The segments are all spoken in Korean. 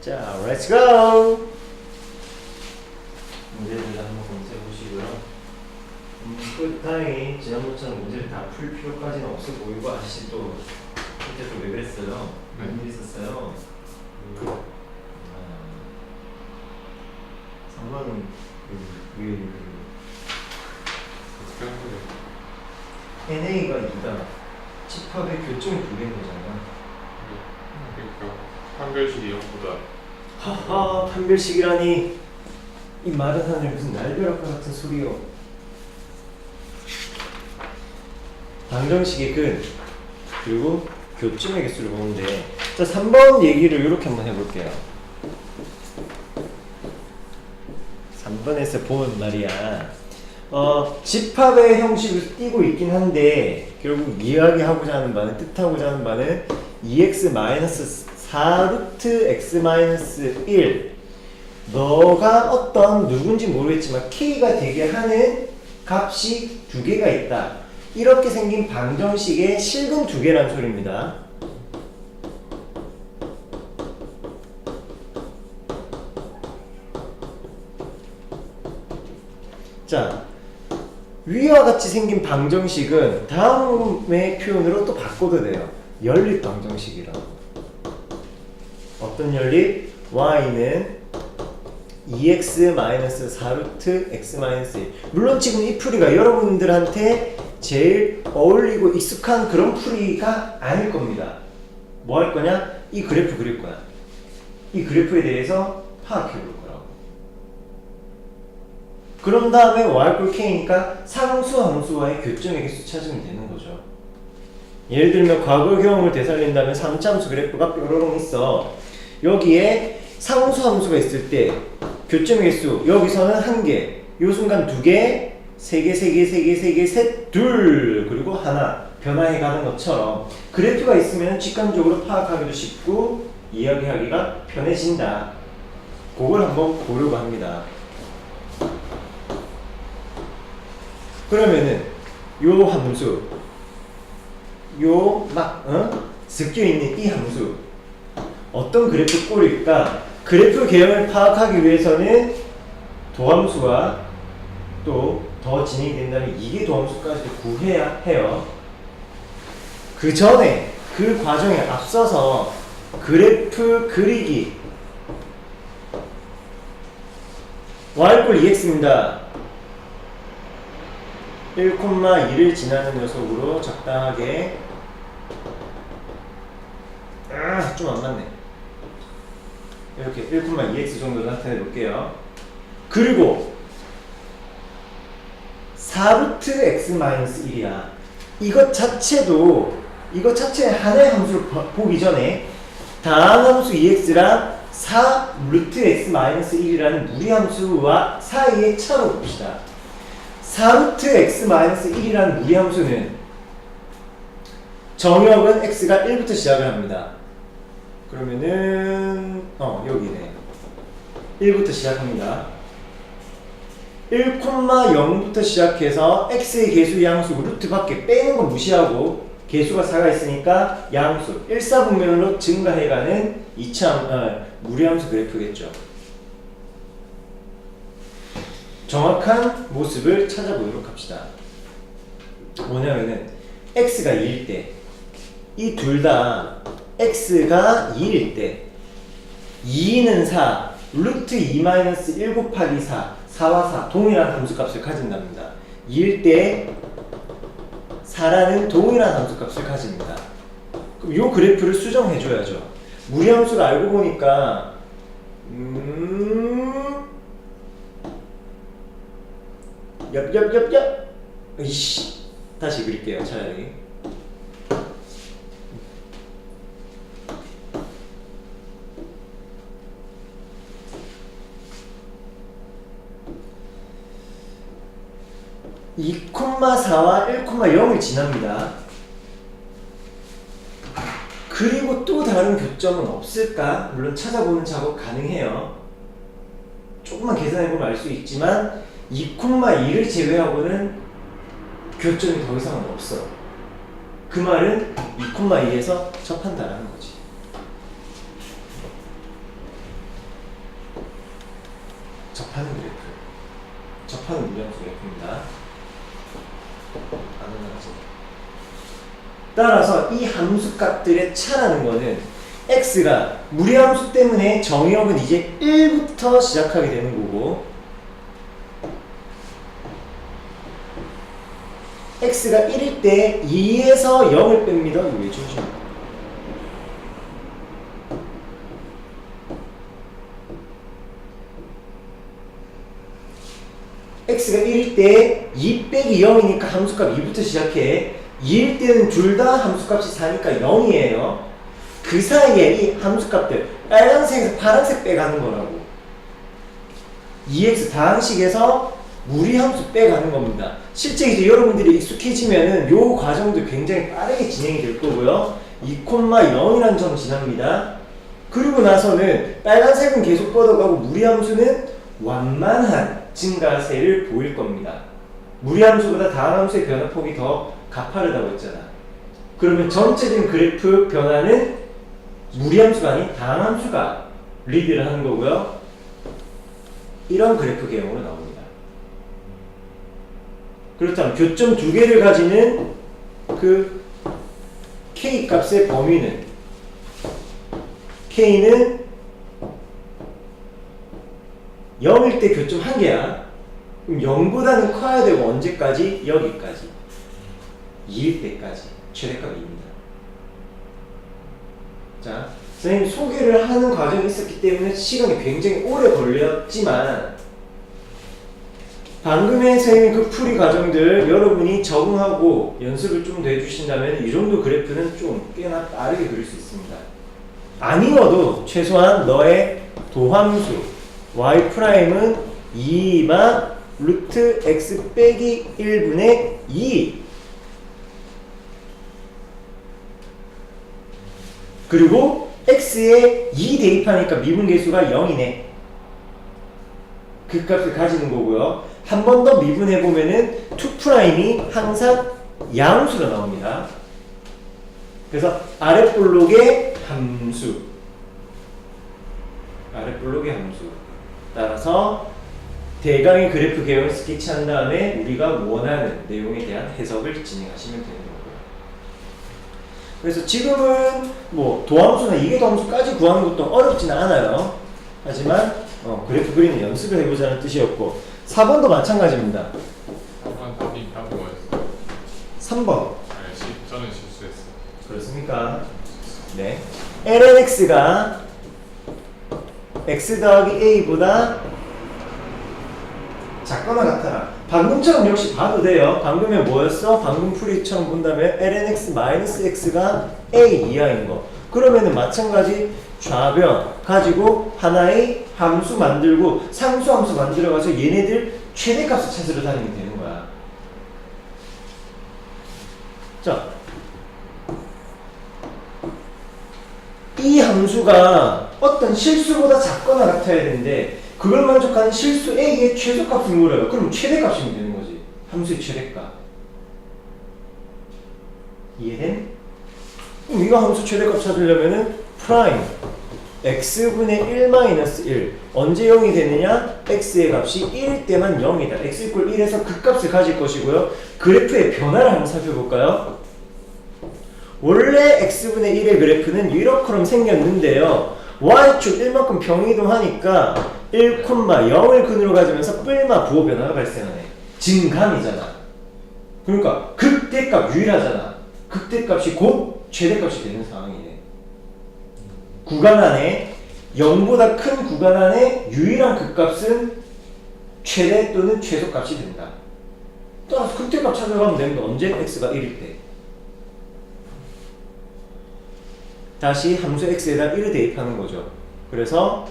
자, let's go! 문제를 한번 검색해 보시고요. 다행히 지난번처럼 문제를 다 풀 필요까지는 없어 보이고 아저씨 또 그때 또 왜 그랬어요? 무슨 일 있었어요? 3번은 어떻게 하는 거예요? NA가 2다 집합의 교점이 2개인 거잖아. 그러니까 판별식이 0보다 하하, 판별식이라니. 이 마른 하늘 무슨 날벼락과 같은 소리요. 방정식의 근 그리고 교점의 개수를 보는데, 자 3번 얘기를 이렇게 한번 해볼게요. 3번에서 보면 말이야, 집합의 형식을 띄고 있긴 한데 결국 이야기하고자 하는 바는, 뜻하고자 하는 바는 2x-4x-1 너가 어떤 누군지 모르겠지만 k가 되게 하는 값이 2개가 있다. 이렇게 생긴 방정식의 실근 2개란 소리입니다. 자, 위와 같이 생긴 방정식은 다음의 표현으로 또 바꿔도 돼요. 연립 방정식이라고. 어떤 연립? y는 2x-4x-1. 물론 지금 이 풀이가 여러분들한테 제일 어울리고 익숙한 그런 풀이가 아닐 겁니다. 뭐 할 거냐? 이 그래프 그릴 거야. 이 그래프에 대해서 파악해 볼 거라고. 그런 다음에 y k니까 상수 함수와의 교점의 개수 찾으면 되는 거죠. 예를 들면 과거 경험을 되살린다면 3차함수 그래프가 뾰로롱 있어. 여기에 상수 함수가 있을 때 교점의 개수 여기서는 1개, 요 순간 2개, 3개, 3개, 3개, 3개, 셋, 둘, 그리고 하나 변화해 가는 것처럼 그래프가 있으면 직관적으로 파악하기도 쉽고 이야기하기가 편해진다. 그걸 한번 보려고 합니다. 그러면은 요 함수, 요 섞여 있는 이 함수 어떤 그래프 꼴일까? 그래프 개형을 파악하기 위해서는 도함수와 또 더 진행이 된다면 이게 도함수까지도 구해야 해요. 그 전에, 그 과정에 앞서서 그래프 그리기. y = 2x입니다. 1,2를 지나는 녀석으로 적당하게, 좀 안 맞네. 이렇게 1,2x 정도로 나타내 볼게요. 그리고 4x-1이야. 이것 자체 하나의 함수를 보기 전에 다음 함수 2x랑 4x-1이라는 무리함수와 사이의 차로 봅시다. 4x-1이라는 무리함수는 정역은 x가 1부터 시작을 합니다. 그러면은 여기네. 1부터 시작합니다. 1,0부터 시작해서 x의 개수 양수 루트 밖에 빼는 건 무시하고 개수가 4가 있으니까 양수 1사분면으로 증가해가는 2차 무리함수 그래프겠죠. 정확한 모습을 찾아보도록 합시다. 뭐냐면은 x가 2일 때, 이 둘 다 x가 2일 때 2는 4, 루트 2-1 곱하기 4, 4와 4 동일한 함수값을 가진답니다. 2일 때 4라는 동일한 함수값을 가집니다. 그럼 이 그래프를 수정해줘야죠. 무리함수를 알고 보니까 엽 이씨, 다시 그릴게요. 차라리 2,4와 1,0을 지납니다. 그리고 또 다른 교점은 없을까? 물론 찾아보는 작업 가능해요. 조금만 계산해보면 알 수 있지만 2,2를 제외하고는 교점이 더 이상은 없어. 그 말은 2,2에서 접한다라는 거지. 접하는 그래프. 접하는 무리함수 그래프입니다. 안 올라가죠. 따라서 이 함수 값들의 차라는 거는 x가 무리함수 때문에 정의역은 이제 1부터 시작하게 되는 거고 x가 1일 때 2에서 0을 뺍니다. 이거 외쳐주시면 x가 1일 때 2 빼기 0이니까 함수값 2부터 시작해. 2일 때는 둘 다 함수값이 4니까 0이에요. 그 사이에 이 함수값들 빨간색에서 파란색 빼가는 거라고. 2x 다항식에서 무리함수 빼가는 겁니다. 실제 이제 여러분들이 익숙해지면은 요 과정도 굉장히 빠르게 진행이 될 거고요. 2,0이라는 점 지납니다. 그리고 나서는 빨간색은 계속 뻗어가고 무리함수는 완만한 증가세를 보일 겁니다. 무리함수보다 다항함수의 변화폭이 더 가파르다고 했잖아. 그러면 전체적인 그래프 변화는 무리함수가 아닌 다항함수가 리드를 하는 거고요. 이런 그래프 개형으로 나옵니다. 그렇다면 교점 두 개를 가지는 그 k 값의 범위는 k는 0일 때 교점 한 개야. 그럼 0보다는 커야 되고 언제까지? 여기까지. 2일 때까지. 최대값이 2입니다. 자, 선생님 소개를 하는 과정이 있었기 때문에 시간이 굉장히 오래 걸렸지만 방금의 선생님 그 풀이 과정들 여러분이 적응하고 연습을 좀 더 해주신다면 이 정도 그래프는 좀 꽤나 빠르게 그릴 수 있습니다. 아니어도 최소한 너의 도함수 y''은 2마 루트 x 빼기 1분의 2 그리고 x에 2 대입하니까 미분계수가 0이네. 그 값을 가지는 거고요. 한 번 더 미분해보면은 2'이 항상 양수가 나옵니다. 그래서 아랫볼록의 함수 따라서 대강의 그래프 개형을 스케치한 다음에 우리가 원하는 내용에 대한 해석을 진행하시면 되는 거고요. 그래서 지금은 뭐 도함수나 이계도함수까지 구하는 것도 어렵지는 않아요. 하지만 그래프 그리는 연습을 해보자는 뜻이었고 4번도 마찬가지입니다. 3번 답이 뭐였어? 3번 아니, 저는 실수했어. 그렇습니까? 네. lnx가 x 더하기 a보다 작거나 같아라. 방금처럼 역시 봐도 돼요. 방금에 뭐였어? 방금 풀이처럼 본다면 lnx-x가 a 이하인 거. 그러면은 마찬가지 좌변 가지고 하나의 함수 만들고 상수함수 만들어가서 얘네들 최대값을 찾으러 다니면 되는 거야. 자, 이 함수가 어떤 실수보다 작거나 같아야 되는데 그걸 만족하는 실수 A의 최소값을 물어요. 그럼 최대값이면 되는 거지. 함수의 최대값. 이해된? 그럼 이거 함수 최대값 찾으려면은 프라임 x분의 1-1 언제 0이 되느냐? x의 값이 1일 때만 0이다. x = 1에서 그 값을 가질 것이고요. 그래프의 변화를 한번 살펴볼까요? 원래 x분의 1의 그래프는 이렇게 생겼는데요. y축 1만큼 평이동하니까 1,0을 근으로 가지면서 뿔마 부호 변화가 발생하네. 증감이잖아. 그러니까 극대값 유일하잖아. 극대값이 곧 최대값이 되는 상황이네. 구간 안에 0보다 큰 구간 안에 유일한 극값은 최대 또는 최소값이 된다. 따라서 극대값 찾아가면 됩니다. 언제? x가 1일 때. 다시 함수 x에다 1을 대입하는 거죠. 그래서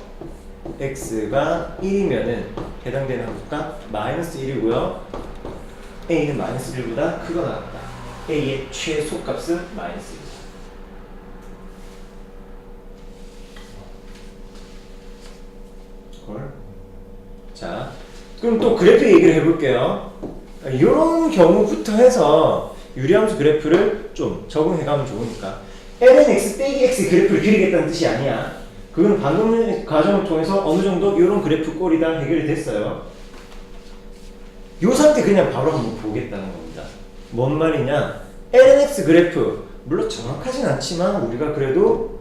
x가 1이면은 해당되는 함수가 -1이고요. a는 -1보다 크거나 같다. a의 최소값은 -1입니다. 자, 그럼 또 그래프 얘기를 해볼게요. 이런 경우부터 해서 유리함수 그래프를 좀 적응해가면 좋으니까 ln x 빼기 x 그래프를 그리겠다는 뜻이 아니야. 그건 방금 과정을 통해서 어느 정도 이런 그래프 꼴이 다 해결이 됐어요. 이 상태 그냥 바로 한번 보겠다는 겁니다. 뭔 말이냐? lnx 그래프 물론 정확하진 않지만 우리가 그래도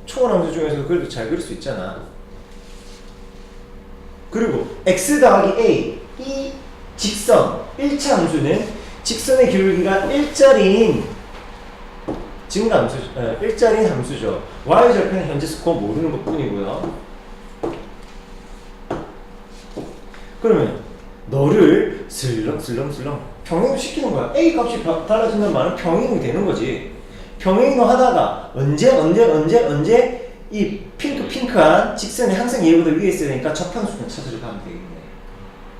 초월함수 중에서 그래도 잘 그릴 수 있잖아. 그리고 x 더하기 a 이 직선 1차 함수는 직선의 기울기가 일자리인 증가함수, 일자리인 함수죠. y절편은 현재 스코어 모르는 것 뿐이고요. 그러면 너를 슬렁슬렁 평행을 시키는 거야. a 값이 달라진다는 말은 평행이 되는 거지. 평행으로 하다가 언제 이 핑크한 직선이 항상 얘보다 위에 있어야 되니까 접한순간 찾으러 가면 되겠네.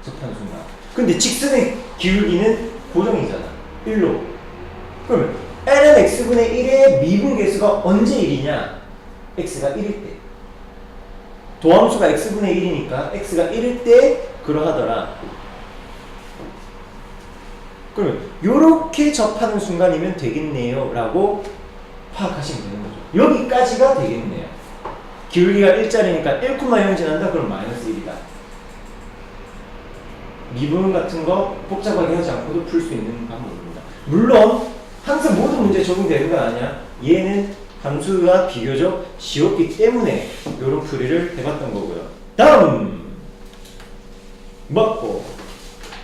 접한순간. 근데 직선의 기울기는 고정이잖아. 1로. 그러면 l은 x분의 1의 미분계수가 언제 1이냐? x가 1일 때. 도함수가 x분의 1이니까 x가 1일 때 그러하더라. 그러면 요렇게 접하는 순간이면 되겠네요 라고 파악하시면 되는 거죠. 여기까지가 되겠네요. 기울기가 일자리니까 1,0 지난다 그럼 마이너스 1이다. 미분 같은 거 복잡하게 하지 않고도 풀 수 있는 방법입니다. 물론 항상 모든 문제에 적용되는 건 아니야. 얘는 함수가 비교적 쉬웠기 때문에 이런 풀이를 해봤던 거고요. 다음 먹고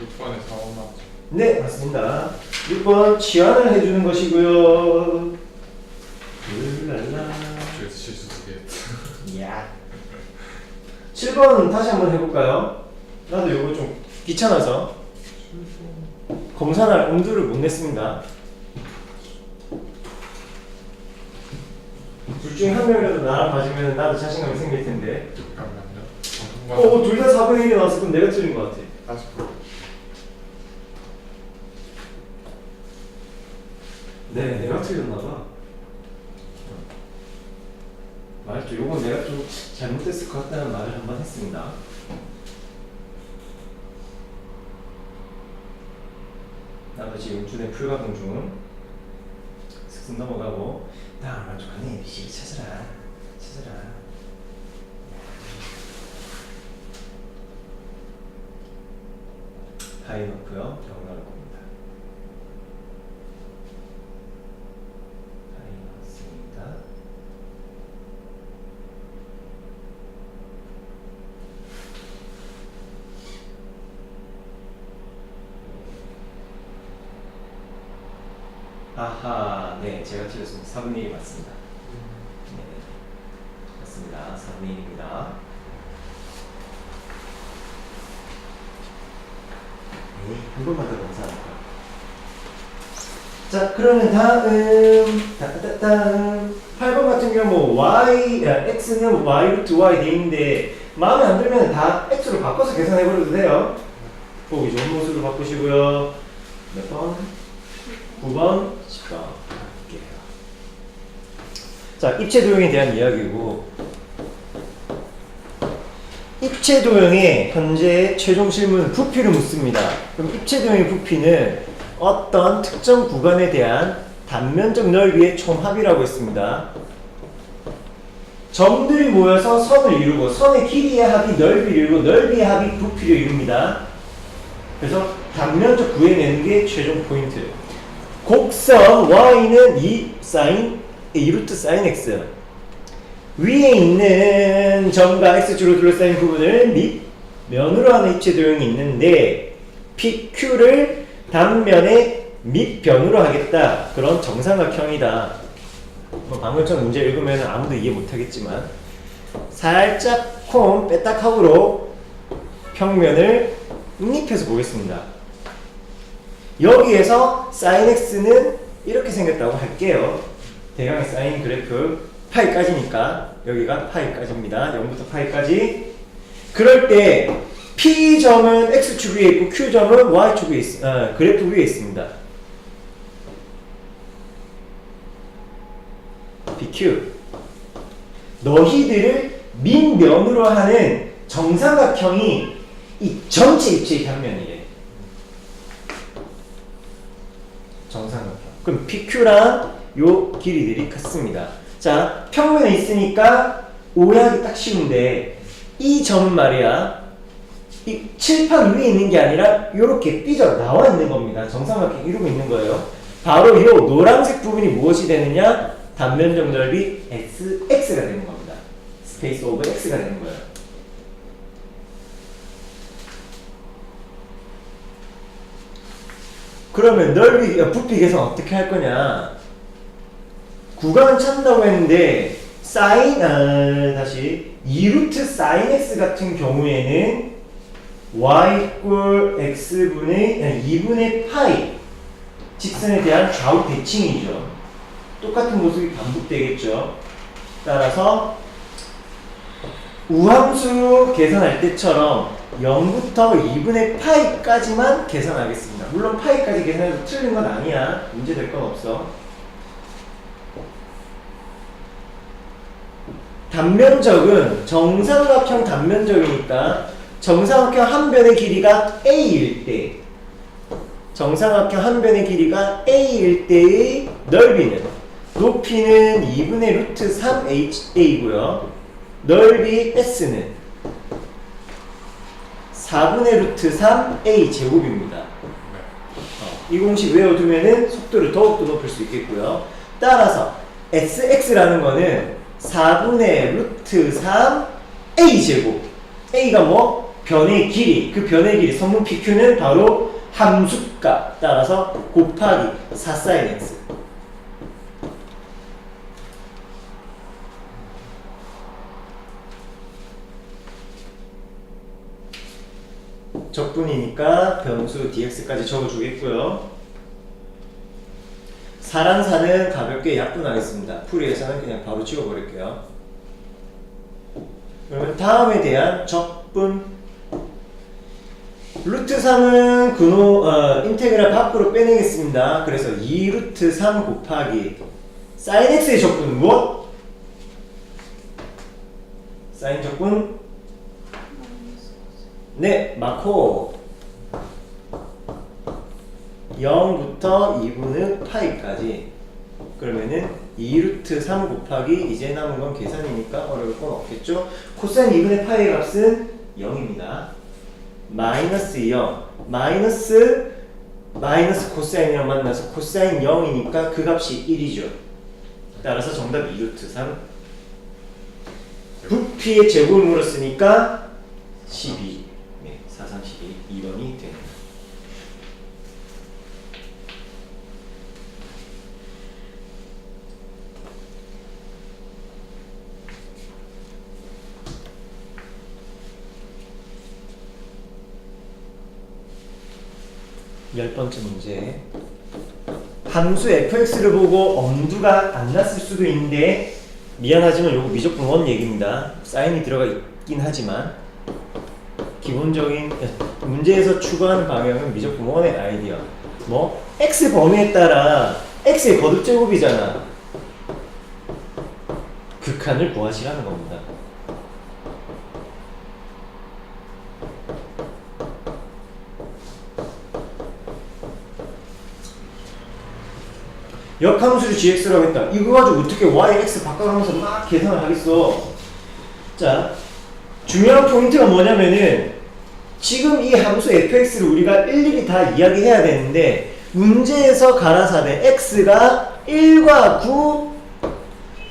6번에 4번 맞죠? 네 맞습니다. 6번 치환을 해주는 것이고요. 랄라. 그래서 실수 두개 했다. 야. 7번 다시 한번 해볼까요? 나도 이거 좀 귀찮아서 검사날 엄두를 못 냈습니다. 둘 중에 한 명이라도 나랑 맞으면 나도 자신감이 생길 텐데. 잠깐만요. 둘 다 4분의 1이 나왔어. 그럼 내가 틀린 것 같아. 다시 볼. 네, 내가 틀렸나봐. 맞죠? 요건 내가 좀 잘못됐을 것 같다는 말을 한번 했습니다. 나도 지금 준의 풀가동 중 슥슥 넘어가고 나 만족하네. ABC를 찾아라. 파이 넣고요. 병 나올 겁니다. 파이 넣었습니다. 아하, 네, 제가 틀렸습니다. 4분의 1이 맞습니다. 네, 맞습니다. 4분의 1입니다. 네, 한 번만 더 감사합니다. 자, 그러면 다음 8번 같은 경우 x는 y 루트 y 돼 있는데 마음에 안 들면 다 x로 바꿔서 계산해 버려도 돼요. 보기 좋은 모습으로 바꾸시고요. 몇 번? 9번, 10번 할게요. 자, 입체 도형에 대한 이야기고 입체 도형의 현재 최종 실문 부피를 묻습니다. 그럼 입체 도형의 부피는 어떤 특정 구간에 대한 단면적 넓이의 총합이라고 했습니다. 점들이 모여서 선을 이루고 선의 길이의 합이 넓이를 이루고 넓이의 합이 부피를 이룹니다. 그래서 단면적 구해내는 게 최종 포인트. 곡선 y는 2루트 사인 x 위에 있는 점과 x축으로 둘러싸인 부분을 밑면으로 하는 입체 도형이 있는데 PQ를 단면의 밑변으로 하겠다. 그런 정삼각형이다. 뭐 방금처럼 문제 읽으면 아무도 이해 못하겠지만 살짝 콤 빼딱하고로 평면을 응립해서 보겠습니다. 여기에서 sin x는 이렇게 생겼다고 할게요. 대강의 사인 그래프 파이까지니까 여기가 파이까지입니다. 0부터 파이까지. 그럴 때 P점은 X축 위에 있고 Q점은 Y축 위에 그래프 위에 있습니다. PQ. 너희들을 밑면으로 하는 정삼각형이 이 전체 입체의 단면이래. 정삼각형. 그럼 PQ랑 요 길이들이 같습니다. 자, 평면에 있으니까 오해하기 딱 쉬운데 이 점 말이야 이 칠판 위에 있는 게 아니라 이렇게 삐져 나와 있는 겁니다. 정사각형 이루고 있는 거예요. 바로 이 노란색 부분이 무엇이 되느냐? 단면적 넓이 x가 되는 겁니다. 스페이스 오브 x가 되는 거예요. 그러면 부피 계산 어떻게 할 거냐? 구간을 찾는다고 했는데 다시 2루트 sin x 같은 경우에는 y 이꼴 x분의 2분의 파이 직선에 대한 좌우 대칭이죠. 똑같은 모습이 반복되겠죠. 따라서 우함수 계산할 때처럼 0부터 2분의 파이까지만 계산하겠습니다. 물론 파이까지 계산해도 틀린 건 아니야. 문제 될 건 없어. 단면적은 정삼각형 단면적이니까 정삼각형 한 변의 길이가 a일 때 정삼각형 한 변의 길이가 a일 때의 넓이는 높이는 2분의 루트 3ha고요. 넓이 s는 4분의 루트 3a 제곱입니다. 이 공식 외워두면은 속도를 더욱더 높일 수 있겠고요. 따라서 sx라는 거는 4분의 루트 3a 제곱. a가 뭐? 변의 길이. 그 변의 길이 성분 pq는 바로 함수값. 따라서 곱하기 4 sin x. 적분이니까 변수 dx까지 적어주겠고요. 4랑 4는 가볍게 약분하겠습니다. 풀이에서는 그냥 바로 지워버릴게요. 그러면 다음에 대한 적분. 루트 3은 인테그랄 밖으로 빼내겠습니다. 그래서 2루트 3 곱하기 sin x의 적분은 무엇? sin 적분? 네, 마코 0부터 2분의 파이까지. 그러면은 2루트 3 곱하기 이제 남은 건 계산이니까 어려울 건 없겠죠. 코사인 2분의 파이의 값은 0입니다. 마이너스 0 마이너스 코사인이랑 만나서 코사인 0이니까 그 값이 1이죠. 따라서 정답 2루트 3. 부피의 제곱을 물었으니까 12. 네, 4, 3, 12. 2번이 됩니다. 열 번째 문제. 함수 fx를 보고 엄두가 안 났을 수도 있는데 미안하지만 요거 미적분 원 얘기입니다. 사인이 들어가 있긴 하지만 기본적인 문제에서 추구하는 방향은 미적분 원의 아이디어. 뭐 x 범위에 따라 x의 거듭 제곱이잖아. 극한을 구하시라는 겁니다. 역함수를 gx라고 했다. 이거 가지고 어떻게 y, x 바꿔가면서 막 계산을 하겠어. 자, 중요한 포인트가 뭐냐면은 지금 이 함수 fx를 우리가 일일이 다 이야기해야 되는데 문제에서 가라사대 x가 1과 9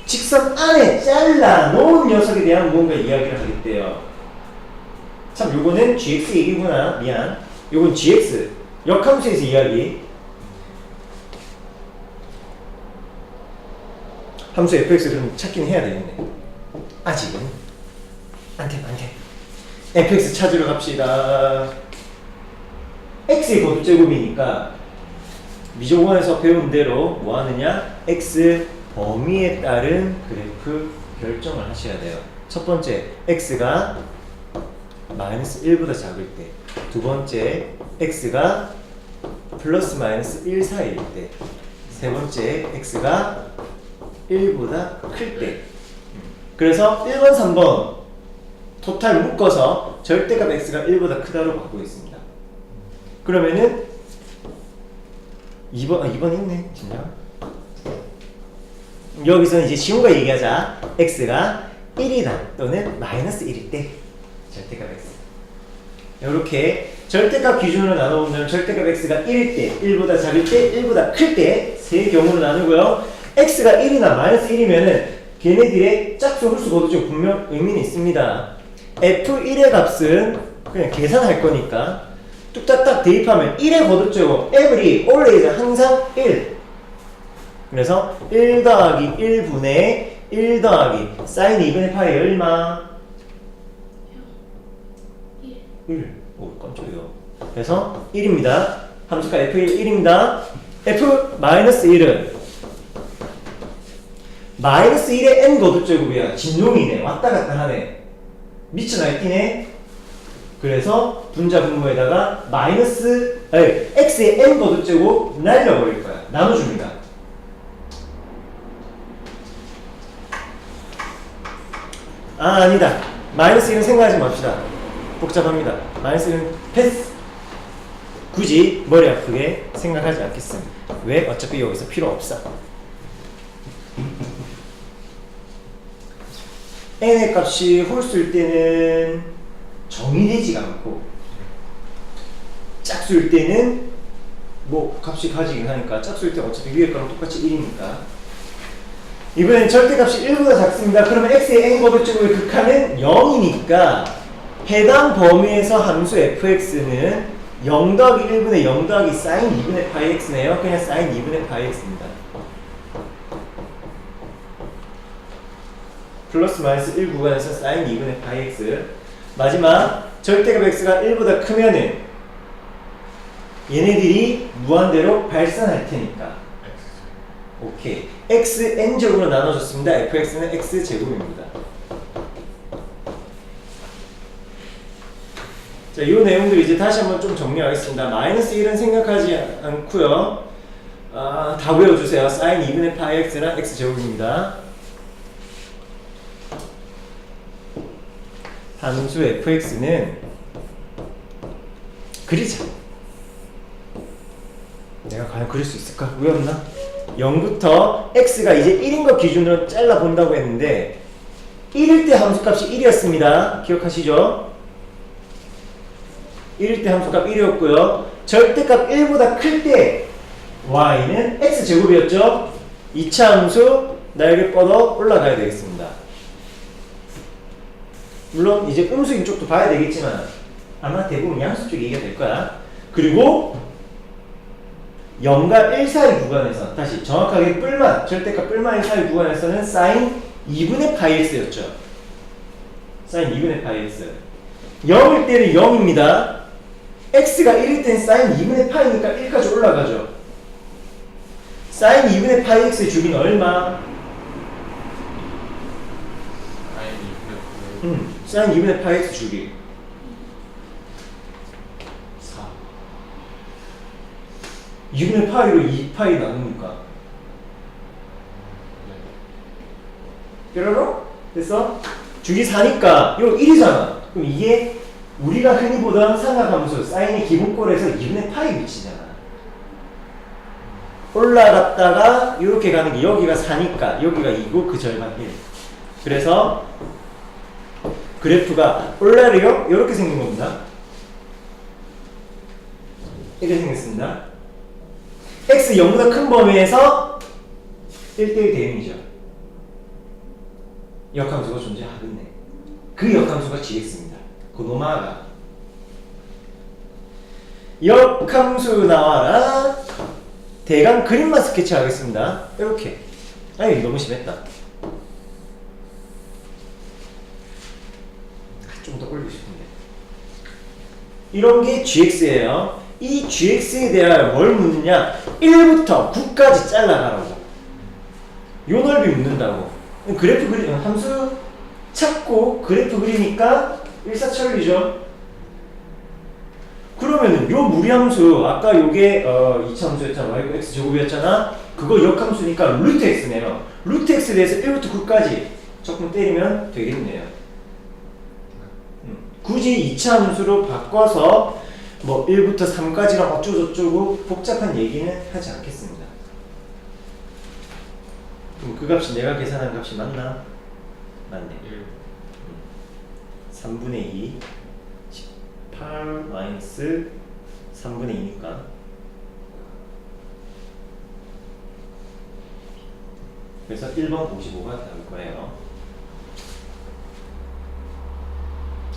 직선 안에 잘라 놓은 녀석에 대한 뭔가 이야기를 하겠대요. 참 요거는 gx 얘기구나. 미안. 요건 gx 역함수에서 이야기. 함수 fx를 좀 찾긴 해야 되겠네. 아직은 안돼. fx 찾으러 갑시다. x의 거듭제곱이니까 미적원에서 배운 대로 뭐 하느냐? x 범위에 따른 그래프 결정을 하셔야 돼요. 첫 번째, x가 마이너스 1보다 작을 때. 두 번째, x가 플러스 마이너스 1 사이일 때. 세 번째, x가 1보다 클 때. 그래서 1번, 3번 토탈 묶어서 절대값 x가 1보다 크다로 바꾸고 있습니다. 그러면은 2번 있네 진짜. 여기서 이제 지호가 얘기하자. x가 1이다 또는 마이너스 1일 때 절대값 x. 이렇게 절대값 기준으로 나눠본다면 절대값 x가 1일 때, 1보다 작을 때, 1보다 클 때 세 경우로 나누고요. x가 1이나 마이너스 1이면은 걔네들의 짝수 홀수 거두죠. 분명 의미는 있습니다. f1의 값은 그냥 계산할 거니까 뚝딱딱 대입하면 1의 거듭제곱 every, always 항상 1. 그래서 1 더하기 1분의 1 더하기 사인 2분의 파이 얼마? 1. 오 깜짝이야. 그래서 1입니다. 함수가 f1 1입니다. f-1은 마이너스 1의 n 거듭제곱이야. 진동이네. 왔다 갔다 하네. 미쳐 날뛰네. 그래서 분자 분모에다가 x의 n 거듭제곱 날려버릴 거야. 나눠줍니다. 아니다. 마이너스 1은 생각하지 맙시다. 복잡합니다. 마이너스 1은 패스. 굳이 머리 아프게 생각하지 않겠습니다. 왜? 어차피 여기서 필요 없어. n의 값이 홀수일 때는 정의되지가 않고 짝수일 때는 뭐 값이 가지긴 하니까 짝수일 때 어차피 위에 거랑 똑같이 1이니까 이번엔 절대값이 1보다 작습니다. 그러면 x의 n 거듭제곱의 극한은 0이니까 해당 범위에서 함수 fx는 0 더하기 1분의 0 더하기 사인 2분의 파이 x네요. 그냥 사인 2분의 파이 x입니다. 플러스 마이너스 1 구간에서 사인 2분의 파이 x. 마지막 절대값 x가 1보다 크면은 얘네들이 무한대로 발산할 테니까 오케이. xn제곱으로 나눠줬습니다. fx는 x제곱입니다. 자, 이 내용들 이제 다시 한번 좀 정리하겠습니다. 마이너스 1은 생각하지 않고요. 다 외워주세요. 사인 2분의 파이 x랑 x제곱입니다. 함수 fx는 그리자. 내가 과연 그릴 수 있을까? 외웠나? 0부터 x가 이제 1인 것 기준으로 잘라본다고 했는데 1일 때 함수값이 1이었습니다. 기억하시죠? 1일 때 함수값 1이었고요. 절대값 1보다 클 때 y는 x제곱이었죠? 2차 함수 날개 뻗어 올라가야 되겠습니다. 물론 이제 음수인 쪽도 봐야 되겠지만 아마 대부분 양수 쪽 얘기가 될 거야. 그리고 0과 1 사이 구간에서 다시 정확하게 뿔만 절대값 뿔만 1 사이 구간에서는 사인 2분의 파이 x였죠. 사인 2분의 파이 x 0일 때는 0입니다. x가 1일 때는 사인 2분의 파이니까 1까지 올라가죠. 사인 2분의 파이 x의 주기는 얼마? 사인 2분의 파이 x 주기 4. 2분의 파이로 2파이 나누니까 뾰로로? 됐어? 주기 4니까 이거 1이잖아. 그럼 이게 우리가 흔히 보던 삼각함수 사인의 기본꼴에서 2분의 파이 위치잖아. 올라갔다가 이렇게 가는 게 여기가 4니까 여기가 2고 그 절반 1. 그래서 그래프가 올라래요? 이렇게 생긴 겁니다. 이렇게 생겼습니다. x 0보다 큰 범위에서 1대1 대응이죠. 역함수가 존재하겠네. 그 역함수가 gx입니다. 그 노마가 역함수 나와라. 대강 그림만 스케치하겠습니다. 이렇게. 아니 너무 심했다. 좀 더 올리고 싶은데. 이런 게 gx예요. 이 gx에 대하여 뭘 묻느냐? 1부터 9까지 잘라가라고. 요 넓이 묻는다고. 그래프 그리 함수 찾고 그래프 그리니까 일사천리죠. 그러면은 요 무리함수 아까 요게 2차 함수였잖아. y가 x제곱이었잖아. 그거 역함수니까 루트 x네요. 루트 x에 대해서 1부터 9까지 조금 때리면 되겠네요. 굳이 2차 함수로 바꿔서 뭐 1부터 3까지랑 어쩌고저쩌고 복잡한 얘기는 하지 않겠습니다. 그럼 그 값이 내가 계산한 값이 맞나? 맞네. 1. 3분의 2 18 마이너스 3분의 2니까 그래서 1번 55가 나올 거예요.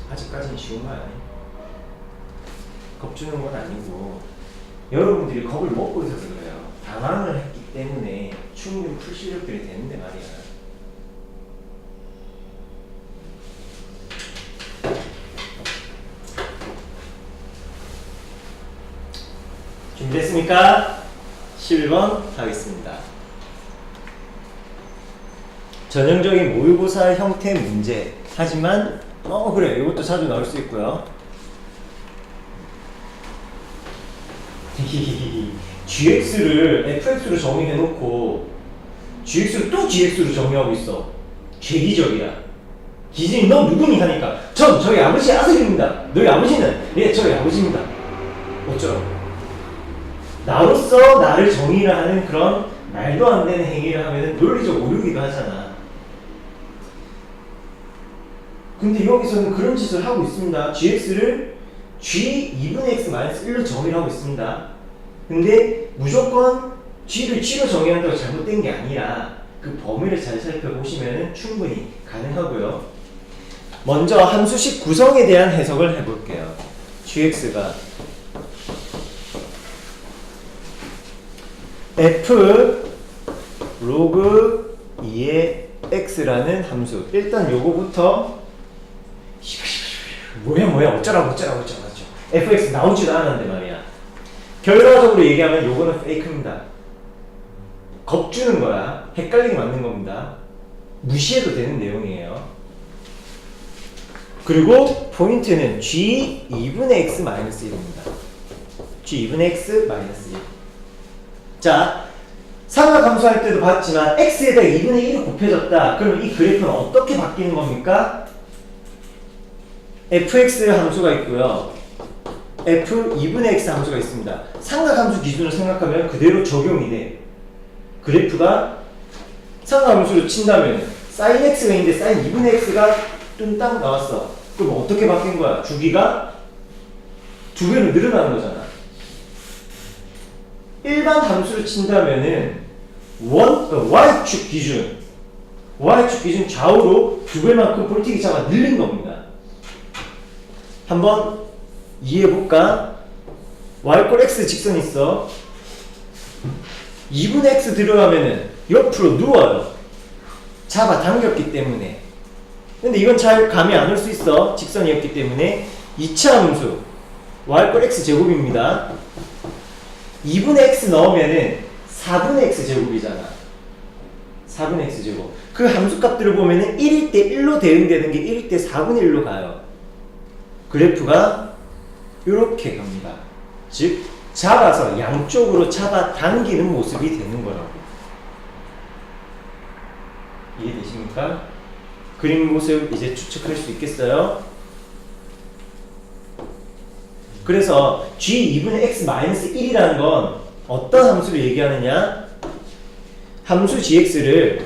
아직까지는 쉬운 거 아니에요? 겁주는 건 아니고 여러분들이 겁을 먹고 있어서 그래요. 당황을 했기 때문에 충분히 풀 실력들이 되는데 말이야. 준비됐습니까? 11번 하겠습니다. 전형적인 모의고사 형태 문제. 하지만 그래 이것도 자주 나올 수 있고요. gx를 fx로 정의해놓고 gx를 또 gx로 정의하고 있어. 괴기적이야. 기진이 너 누구니 하니까 전 저희 아버지 아들입니다. 너희 아버지는 예 저희 아버지입니다. 어쩌라고. 나로서 나를 정의를 하는 그런 말도 안 되는 행위를 하면 논리적 오류기도 하잖아. 근데 여기서는 그런 짓을 하고 있습니다. gx를 g 2분의 x-1로 정의를 하고 있습니다. 근데 무조건 g를 g로 정의한다고 잘못된 게 아니라 그 범위를 잘 살펴보시면 충분히 가능하고요. 먼저 함수식 구성에 대한 해석을 해볼게요. gx가 f 로그 2의 x라는 함수. 일단 요거부터 뭐야 어쩌라고 fx 나오지도 않았는데 말이야. 결과적으로 얘기하면 요거는 페이크입니다. 겁주는 거야. 헷갈리게 만든 겁니다. 무시해도 되는 내용이에요. 그리고 포인트는 g 2분의 x-1입니다. g 2분의 x-1. 자, 삼각함수할 때도 봤지만 x에다가 2분의 1이 곱해졌다. 그러면 이 그래프는 어떻게 바뀌는 겁니까? fx 함수가 있고요. f 2분의 x 함수가 있습니다. 삼각함수 기준으로 생각하면 그대로 적용이 돼. 그래프가 삼각함수로 친다면 sin x가 있는데 sin 2분의 x가 뚱땅 나왔어. 그럼 어떻게 바뀐 거야? 주기가 2배로 늘어나는 거잖아. 일반 함수를 친다면은 y축 기준 좌우로 2배만큼 볼틱이 잡아 늘린 겁니다. 한번 이해해볼까? y x 직선이 있어. 2분의 x 들어가면은 옆으로 누워요. 잡아 당겼기 때문에. 근데 이건 잘 감이 안 올 수 있어. 직선이었기 때문에. 2차 함수 y x 제곱입니다. 2분의 x 넣으면은 4분의 x 제곱이잖아. 4분의 x 제곱. 그 함수 값들을 보면은 1일 때 1로 대응되는 게 1일 때 4분의 1로 가요. 그래프가 이렇게 갑니다. 즉 잡아서 양쪽으로 잡아 당기는 모습이 되는 거라고. 이해되십니까? 그림 모습 이제 추측할 수 있겠어요? 그래서 g 2분의 x-1이라는 건 어떤 함수를 얘기하느냐? 함수 gx를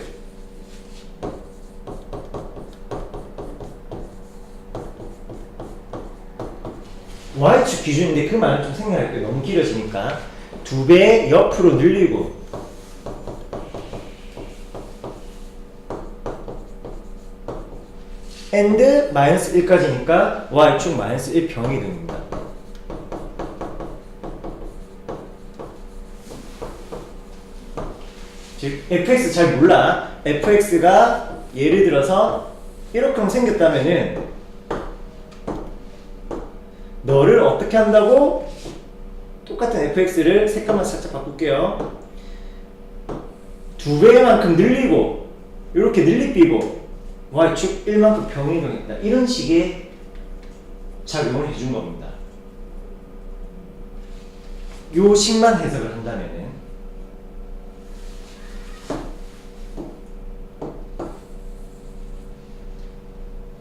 y축 기준인데 그 말을 좀 생각할게요. 너무 길어지니까 2배 옆으로 늘리고 and 마이너스 1까지니까 y축 마이너스 1 병이 됩니다. 즉 fx 잘 몰라. fx가 예를 들어서 이렇게 생겼다면은 너를 어떻게 한다고? 똑같은 fx를 색깔만 살짝 바꿀게요. 2배만큼 늘리고 이렇게 늘리삐고 y축 1만큼 병행동했다. 이런 식의 작용을 해준 겁니다. 요 식만 해석을 한다면은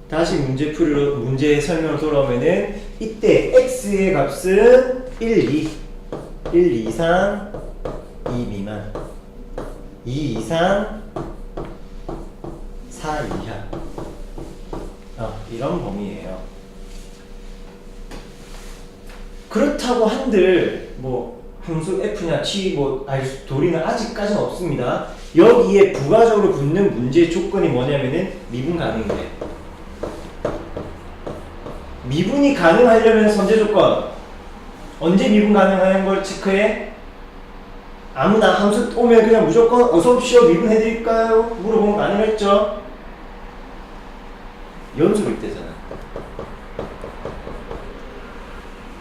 다시 문제 설명으로 돌아오면은 이때 x의 값은 1, 2, 1 이상, 2 미만, 2 이상, 4 이하. 이런 범위예요. 그렇다고 한들 뭐 함수 f냐 t 뭐 도리는 아직까지는 없습니다. 여기에 부가적으로 붙는 문제의 조건이 뭐냐면은 미분 가능이래. 미분이 가능하려면 선제 조건 언제 미분 가능한 걸 체크해? 아무나 함수 오면 그냥 무조건 어서옵시오 미분해드릴까요? 물어보면 가능했죠? 연속일 때잖아.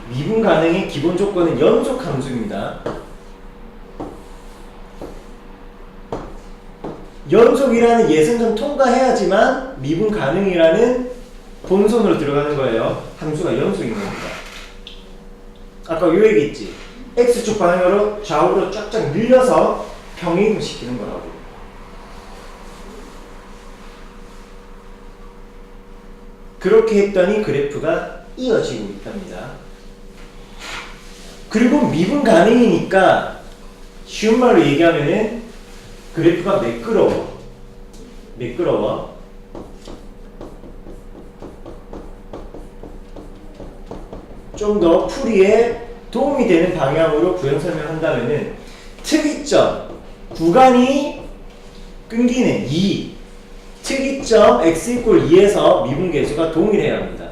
미분 가능의 기본 조건은 연속 함수입니다. 연속이라는 예선점 통과해야지만 미분 가능이라는 본선으로 들어가는 거예요. 함수가 연속인 겁니다. 아까 요 얘기 있지. X축 방향으로 좌우로 쫙쫙 늘려서 평행이동 시키는 거라고. 그렇게 했더니 그래프가 이어지고 있답니다. 그리고 미분 가능이니까 쉬운 말로 얘기하면은 그래프가 매끄러워. 매끄러워. 좀 더 풀이에 도움이 되는 방향으로 구현 설명한다면은 특이점 구간이 끊기는 2 특이점 x 이퀄 2에서 미분 계수가 동일해야 합니다.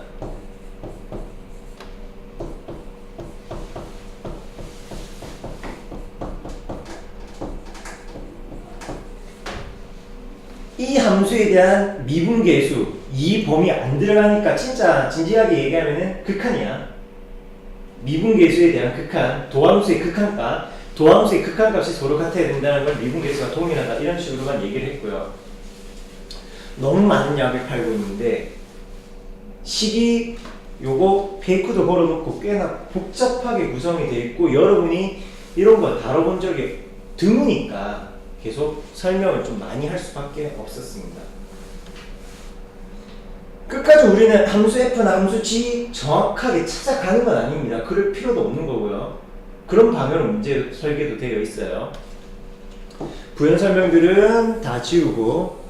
이 함수에 대한 미분 계수 이 범위 안 들어가니까 진짜 진지하게 얘기하면은 극한이야. 미분 계수에 대한 극한, 도함수의 극한값, 도함수의 극한값이 서로 같아야 된다는 걸 미분 계수가 동일하다 이런 식으로만 얘기를 했고요. 너무 많은 약을 팔고 있는데 식이 요거 페이크도 걸어놓고 꽤나 복잡하게 구성이 되어 있고 여러분이 이런 거 다뤄본 적이 드무니까 계속 설명을 좀 많이 할 수밖에 없었습니다. 끝까지 우리는 함수 f나 함수 g 정확하게 찾아가는 건 아닙니다. 그럴 필요도 없는 거고요. 그런 방향으로 문제 설계도 되어 있어요. 부연 설명들은 다 지우고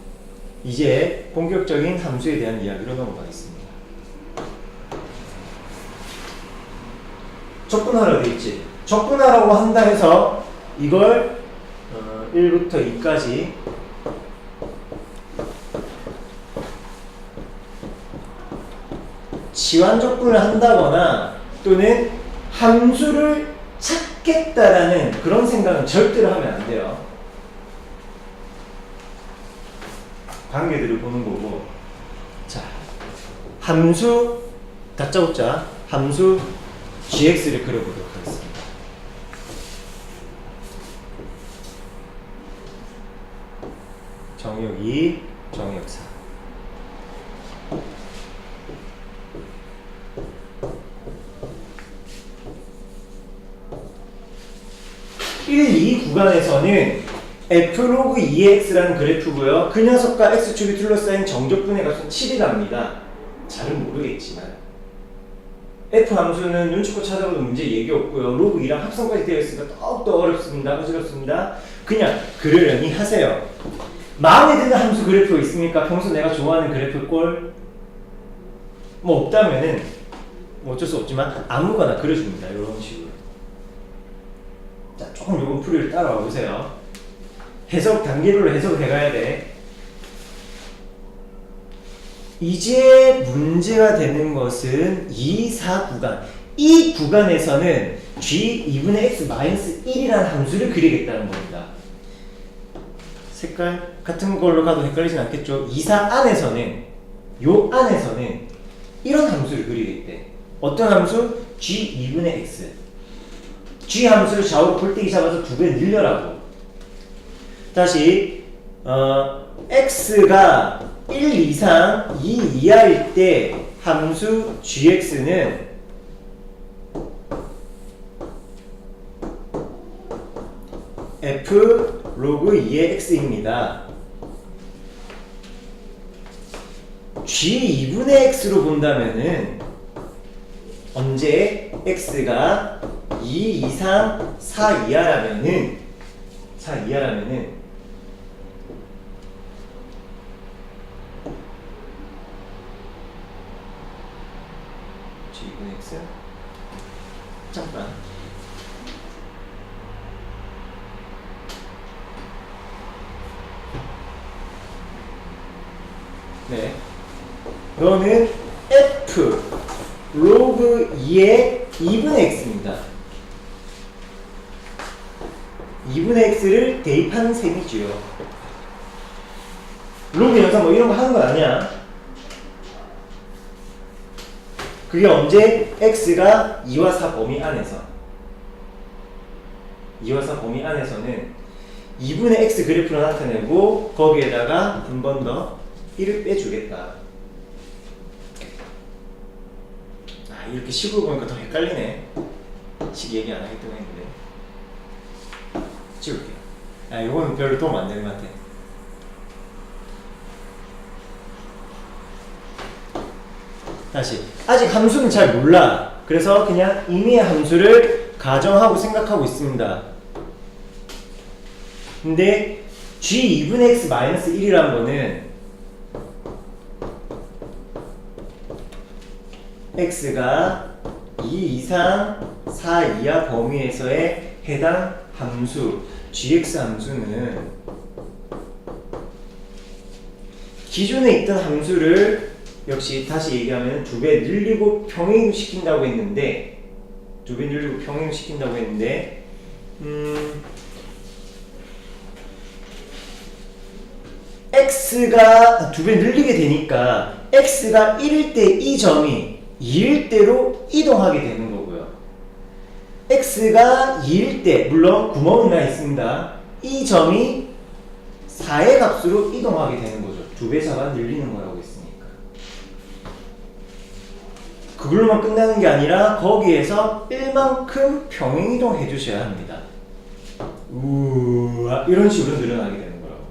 이제 본격적인 함수에 대한 이야기로 넘어가겠습니다. 적분하라고 되어 있지. 적분하라고 한다 해서 이걸 1부터 2까지 지환적분을 한다거나 또는 함수를 찾겠다라는 그런 생각은 절대로 하면 안 돼요. 관계들을 보는 거고. 자, 함수 다짜고짜 함수 gx를 그려보도록 하겠습니다. 정역 2, 정역 4. 구간에서는 f-log 2x라는 그래프고요. 그 녀석과 x축이 둘러싸인 정적분의 값은 7이랍니다. 잘은 모르겠지만 f 함수는 눈치껏 찾아봐도 문제 얘기 없고요. log 2랑 합성까지 되어 있으니까 더욱더 어렵습니다. 어지럽습니다. 그냥 그러려니 하세요. 마음에 드는 함수 그래프가 있습니까? 평소 내가 좋아하는 그래프 꼴? 뭐 없다면은 뭐 어쩔 수 없지만 아무거나 그려줍니다. 이런 식으로. 자, 조금 요번 풀이를 따라와 보세요. 해석 단계별로 해석을 해가야 돼. 이제 문제가 되는 것은 2, 4 구간. 이 구간에서는 g 2분의 x 마이너스 1이라는 함수를 그리겠다는 겁니다. 색깔 같은 걸로 가도 헷갈리진 않겠죠? 2, 4 안에서는 요 안에서는 이런 함수를 그리겠대. 어떤 함수? g 2분의 x. g 함수를 좌우로 꼴대기 잡아서 2배 늘려라고. 다시 x가 1 이상 2 이하일 때 함수 gx는 f log 2의 x입니다. g 2분의 x로 본다면은 언제 x가 2 이상 4 이하라면은 G2분의 X. 잠깐. 네. 너는 F 로그 2의 2분의 X입니다. 2분의 X를 대입하는 셈이지요. 로그 연산 뭐 이런 거 하는 거 아니야. 그게 언제? X가 2와 4 범위 안에서. 2와 4 범위 안에서는 2분의 X 그래프를 나타내고 거기에다가 한 번 더 1을 빼주겠다. 아, 이렇게 식으로 보니까 더 헷갈리네. 식 얘기 안 하기 때문에 그래. 지울게요. 아, 이거는 별로 도움 안 되는 것 같아. 다시. 아직 함수는 잘 몰라. 그래서 그냥 임의의 함수를 가정하고 생각하고 있습니다. 근데 G2분의 X-1이라는 거는 X가 2 이상 4 이하 범위에서의 해당 함수 GX 함수는 기존에 있던 함수를 역시 다시 얘기하면 2배 늘리고 평행시킨다고 했는데 2배 늘리고 평행시킨다고 했는데 X가 2배 늘리게 되니까 X가 1일 때 이 점이 2일 때로 이동하게 되는 거고요. X가 2일 때 물론 구멍이 나 있습니다. 이 점이 4의 값으로 이동하게 되는 거죠. 2배차가 늘리는 거라고 했으니까. 그걸로만 끝나는 게 아니라 거기에서 1만큼 평행이동 해주셔야 합니다. 우와, 이런 식으로 늘어나게 되는 거라고.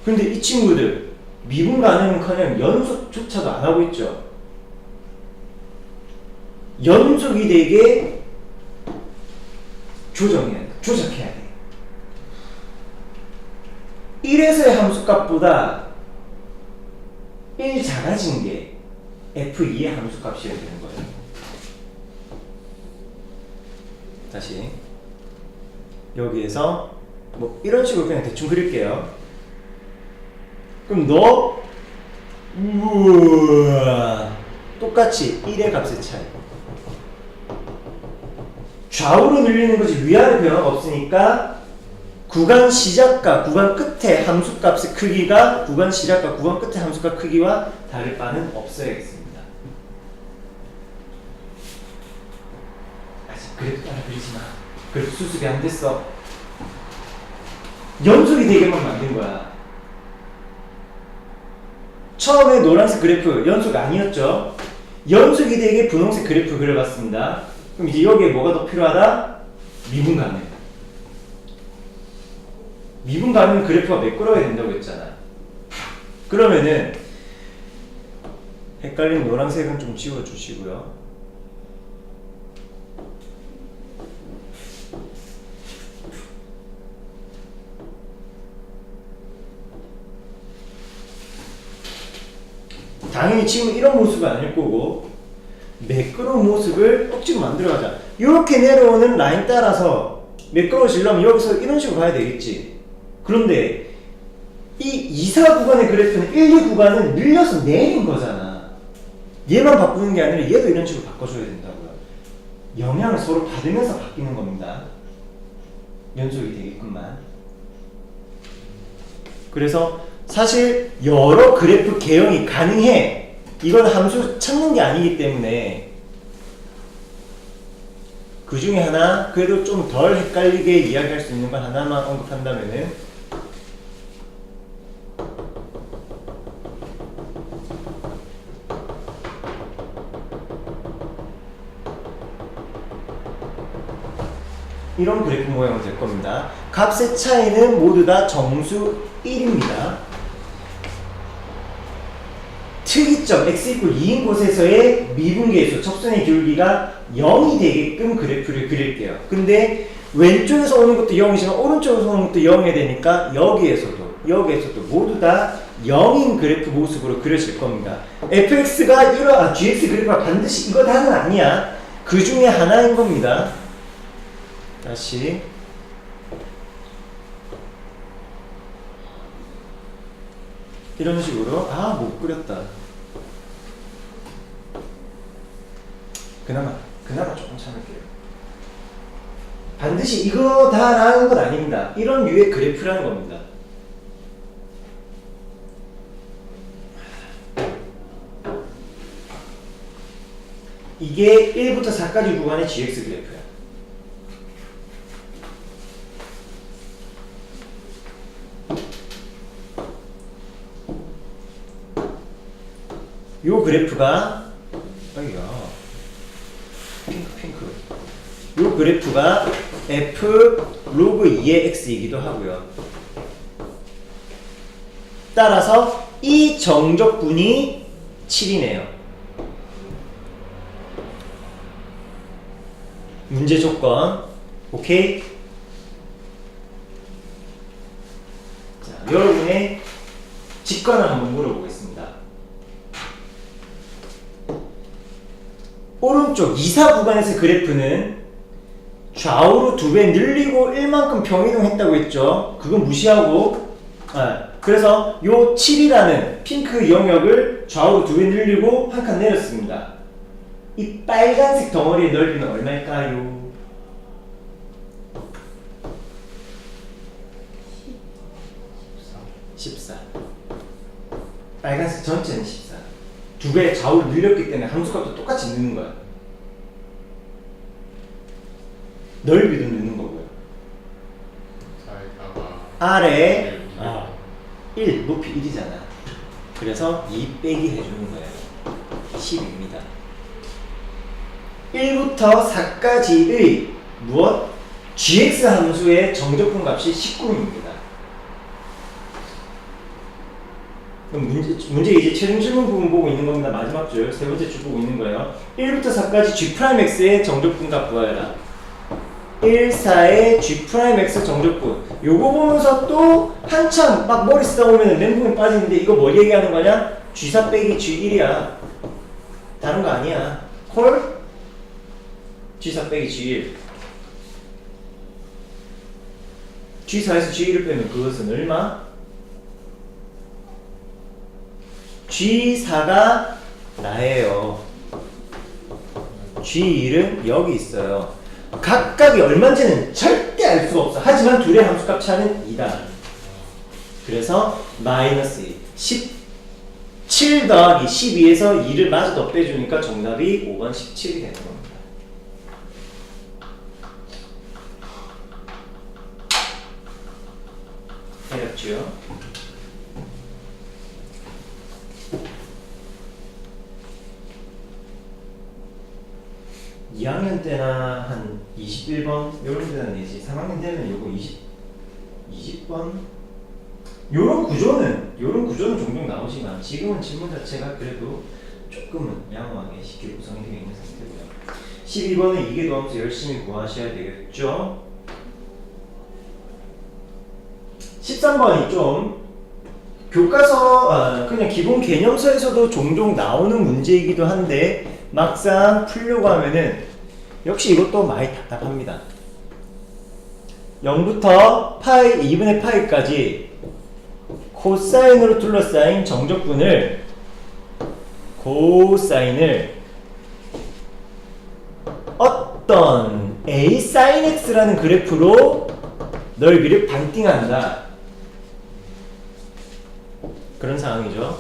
근데 이 친구들 미분 가능은커녕 연속조차도 안 하고 있죠. 연속이 되게 조작해야 돼. 1에서의 함수값보다 1 작아진 게 F2의 함수값이 되는 거예요. 다시 여기에서 뭐 이런 식으로 그냥 대충 그릴게요. 그럼 너 우와 똑같이 1의 값의 차이. 좌우로 늘리는 거지 위아래 변화가 없으니까 구간 시작과 구간 끝의 함수값의 크기가 구간 시작과 구간 끝의 함수값 크기와 다를 바는 없어야겠습니다. 아직 그래도 따라 그리지 마. 그래도 수습이 안 됐어. 연속이 되게만 만든 거야. 처음에 노란색 그래프 연속 아니었죠? 연속이 되게 분홍색 그래프 그려봤습니다. 그럼 이제 여기에 뭐가 더 필요하다? 미분 가능. 미분 가능 그래프가 매끄러워야 된다고 했잖아. 그러면은 헷갈리는 노란색은 좀 지워주시고요. 당연히 지금 이런 모습은 아닐 거고 매끄러운 모습을 억지로 만들어가자. 이렇게 내려오는 라인 따라서 매끄러워지려면 여기서 이런 식으로 가야 되겠지. 그런데 이 2사 구간의 그래프는 1, 2 구간은 늘려서 내린 거잖아. 얘만 바꾸는 게 아니라 얘도 이런 식으로 바꿔줘야 된다고요. 영향을 서로 받으면서 바뀌는 겁니다. 연속이 되게끔만. 그래서 사실 여러 그래프 개형이 가능해. 이건 함수 찾는 게 아니기 때문에 그 중에 하나 그래도 좀 덜 헷갈리게 이야기할 수 있는 건 하나만 언급한다면은 이런 그래프 모양이 될 겁니다. 값의 차이는 모두 다 정수 1입니다. 특이점 x=2인 곳에서의 미분계수 접선의 기울기가 0이 되게끔 그래프를 그릴게요. 근데 왼쪽에서 오는 것도 0이지만 오른쪽에서 오는 것도 0이 되니까 여기에서도 여기에서도 모두 다 0인 그래프 모습으로 그려질 겁니다. fx가 이런 gx 그래프가 반드시 이거 다는 아니야. 그 중에 하나인 겁니다. 다시 이런 식으로 못 그렸다. 그나마 조금 참을게요. 반드시 이거다라는 건 아닙니다. 이런 류의 그래프라는 겁니다. 이게 1부터 4까지 구간의 gx 그래프야. 요 그래프가 핑크 요 그래프가 f 로그 2의 x이기도 하고요. 따라서 이 정적분이 7이네요. 문제 조건 오케이? 자, 여러분의 직관을 한번 물어보겠습니다. 오른쪽 2사 구간에서 그래프는 좌우로 2배 늘리고 1만큼 평이동했다고 했죠. 그건 무시하고 그래서 요 7이라는 핑크 영역을 좌우로 2배 늘리고 한 칸 내렸습니다. 이 빨간색 덩어리의 넓이는 얼마일까요? 14. 빨간색 전체는 14. 2배 좌우로 늘렸기 때문에 함수값도 똑같이 넣는 거야. 넓이도 넣는 거고요. 아래 1, 높이 1이잖아. 그래서 2 빼기 해주는 거예요. 10입니다. 1부터 4까지의 무엇? gx 함수의 정적분 값이 19입니다. 그럼 문제 이제 최종 질문 부분 보고 있는 겁니다. 마지막 줄, 세 번째 줄 보고 있는 거예요. 1부터 4까지 g'x의 정적분 값 구하여라. 1, 4의 g'x 정적분. 요거 보면서 또 한참 막 머리 쓰다 보면 멘붕이 빠지는데 이거 뭐 얘기하는 거냐? g4 빼기 g1이야. 다른 거 아니야. 콜? G4 빼기 G1 G4에서 G1을 빼면 그것은 얼마? G4가 나예요. G1은 여기 있어요. 각각이 얼마인지는 절대 알 수가 없어. 하지만 둘의 함수값 차는 2다. 그래서 마이너스 2 17 더하기 12에서 2를 마저 더 빼주니까 정답이 5번 17이 되는 겁니다. 어렵죠? (2학년) 때나 한 21번 요런 데는 내지 3학년 되면 요거 20번 요런 구조는 종종 나오지만 지금은 질문 자체가 그래도 조금은 양호하게 쉽게 구성이 되어 있는 상태고요. 12번은 이계도함수 열심히 구하셔야 되겠죠? 13번이 좀 교과서 그냥 기본 개념서에서도 종종 나오는 문제이기도 한데 막상 풀려고 하면은 역시 이것도 많이 답답합니다. 0부터 파이 2분의 파이까지 코사인으로 둘러싸인 정적분을 코사인을 어떤 a sin x라는 그래프로 넓이를 반띵한다. 그런 상황이죠.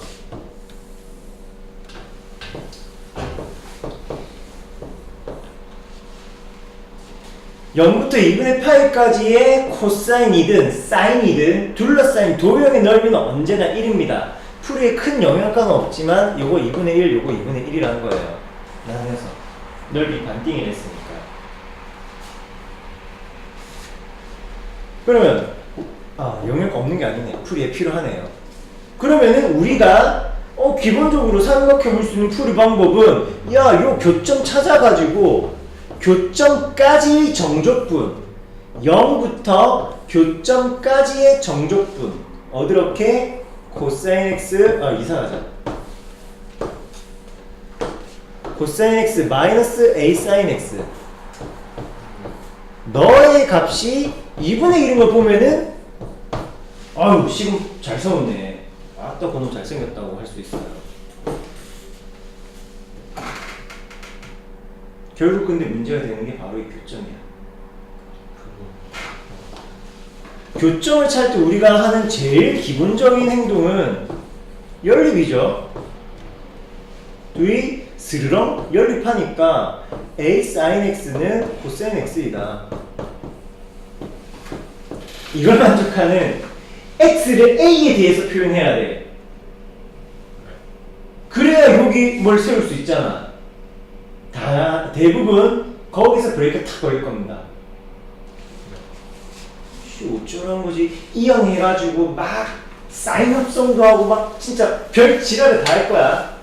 (0부터 2분의 파이까지의) 코사인이든 사인이든 둘러싸인 도형의 넓이는 언제나 1입니다. 풀이에 큰 영향가는 없지만 요거 2분의 1, 요거 2분의 1이라는 거예요. 나눠서 넓이 반띵을 했으니까. 그러면 영향가 없는 게 아니네. 풀이에 필요하네요. 그러면은 우리가 기본적으로 삼각형 볼 수 있는 풀이 방법은 요 교점 찾아가지고 교점까지의 정적분 0부터 교점까지의 정적분 어떻게 코사인 x 이상하죠. 코사인 x 마이너스 a 사인 x 너의 값이 2분의 1인 걸 보면은 아유 지금 잘 써왔네. 아따 그놈 잘생겼다고 할 수 있어요. 결국 근데 문제가 되는 게 바로 이 교점이야. 교점을 찾을 때 우리가 하는 제일 기본적인 행동은 연립이죠. 둘이 스르렁 연립하니까 a sin x는 코사인 x이다. 이걸 만족하는 x를 a에 대해서 표현해야 돼. 그래야 여기 뭘 세울 수 있잖아. 대부분 거기서 브레이크 탁 걸릴 겁니다. 어쩌라는 거지. 이형 해가지고 막 사인 합성도 하고 막 진짜 별 지랄을 다 할 거야.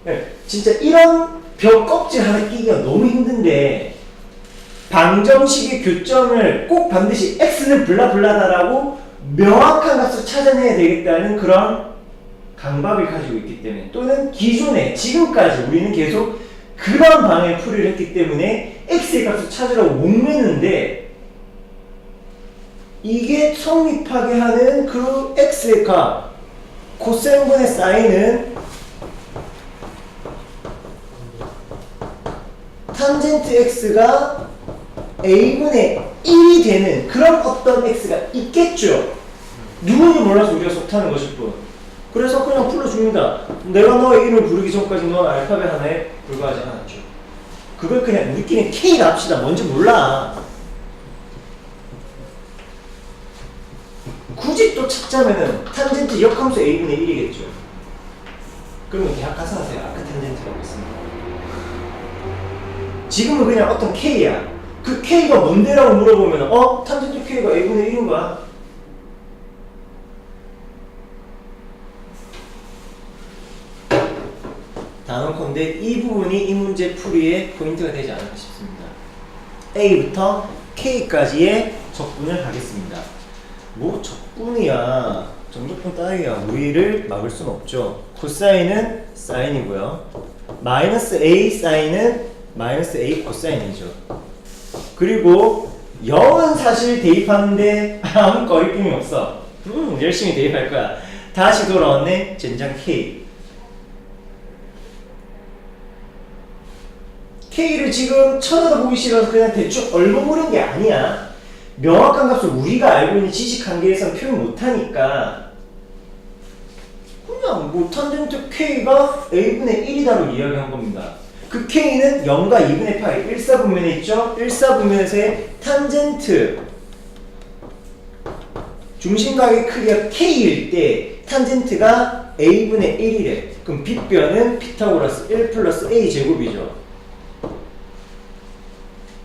네, 진짜 이런 벽 껍질 하나 끼기가 너무 힘든데 방정식의 교점을 꼭 반드시 x는 블라블라다라고 명확한 값을 찾아내야 되겠다는 그런 강박을 가지고 있기 때문에, 또는 기존에 지금까지 우리는 계속 그런 방향의 풀이를 했기 때문에 x의 값을 찾으라고 목매는데, 이게 성립하게 하는 그 x의 값 코사인분의 사인은 탄젠트 x가 a분의 1이 되는 그런 어떤 x가 있겠죠. 누군지 몰라서 우리가 속타는 것일 뿐. 그래서 그냥 풀어줍니다. 내가 너의 이름을 부르기 전까지 넌 알파벳 하나에 불과하지 않았죠. 그걸 그냥 우리끼리 K라 합시다. 뭔지 몰라. 굳이 또 찾자면은 탄젠트 역함수 a분의 1이겠죠. 그러면 대학 가서 하세요. 아크 탄젠트라고 있습니다. 지금은 그냥 어떤 K야. 그 K가 뭔데라고 물어보면 탄젠트 K가 a분의 1인 거야. 단언컨대 이 부분이 이 문제 풀이의 포인트가 되지 않을까 싶습니다. A부터 K까지의 적분을 하겠습니다. 뭐 적분이야, 정적분 따위야, 우리를 막을 수는 없죠. 코사인은 사인이고요. 마이너스 A 사인은 마이너스 A 코사인이죠. 그리고 0은 사실 대입하는데 아무 거리낌이 없어. 열심히 대입할 거야. 다시 돌아왔네. 젠장 K. K를 지금 쳐다보기 싫어서 그냥 대충 얼버무린 게 아니야. 명확한 값을 우리가 알고 있는 지식 한계에서는 표현 못하니까 그냥 뭐 탄젠트 K가 A분의 1이다로 이야기한 겁니다. 그 K는 0과 2분의 파이 1사분면에 있죠? 1사분면에서의 탄젠트 중심각의 크기가 K일 때 탄젠트가 A분의 1이래. 그럼 빗변은 피타고라스 1 플러스 A 제곱이죠.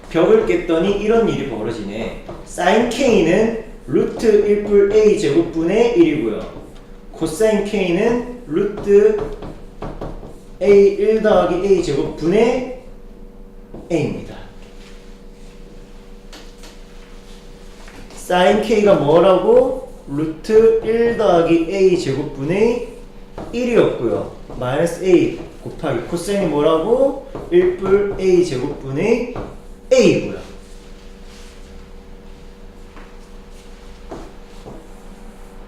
벽을 깼더니 이런 일이 벌어지네. 사인 K는 루트 1불 A 제곱분의 1이고요. 코사인 K는 루트 A 1 더하기 A 제곱분의 A입니다. 사인 K가 뭐라고? 루트 1 더하기 A 제곱분의 1이었고요. 마이너스 A 곱하기 코사인이 뭐라고? 1불 A 제곱분의 A고요.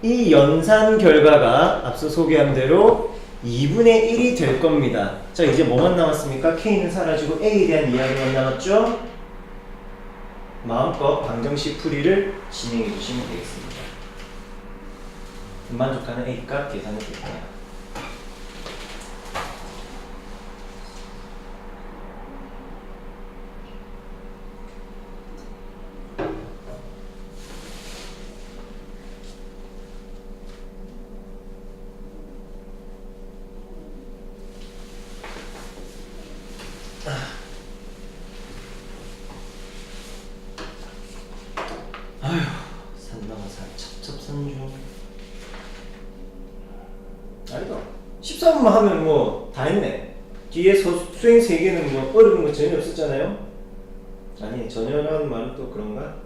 이 연산 결과가 앞서 소개한 대로 2분의 1이 될 겁니다. 자, 이제 뭐만 남았습니까? K는 사라지고 A에 대한 이야기만 남았죠? 마음껏 방정식 풀이를 진행해 주시면 되겠습니다. 만족하는 A값 계산해 줄게요. 아휴, 산나마산 첩첩산중. 아니다. 14분만 하면 뭐 다 했네. 뒤에 수행 3개는 뭐 어려운 거 전혀 없었잖아요. 아니, 전혀라는 말은 또 그런가?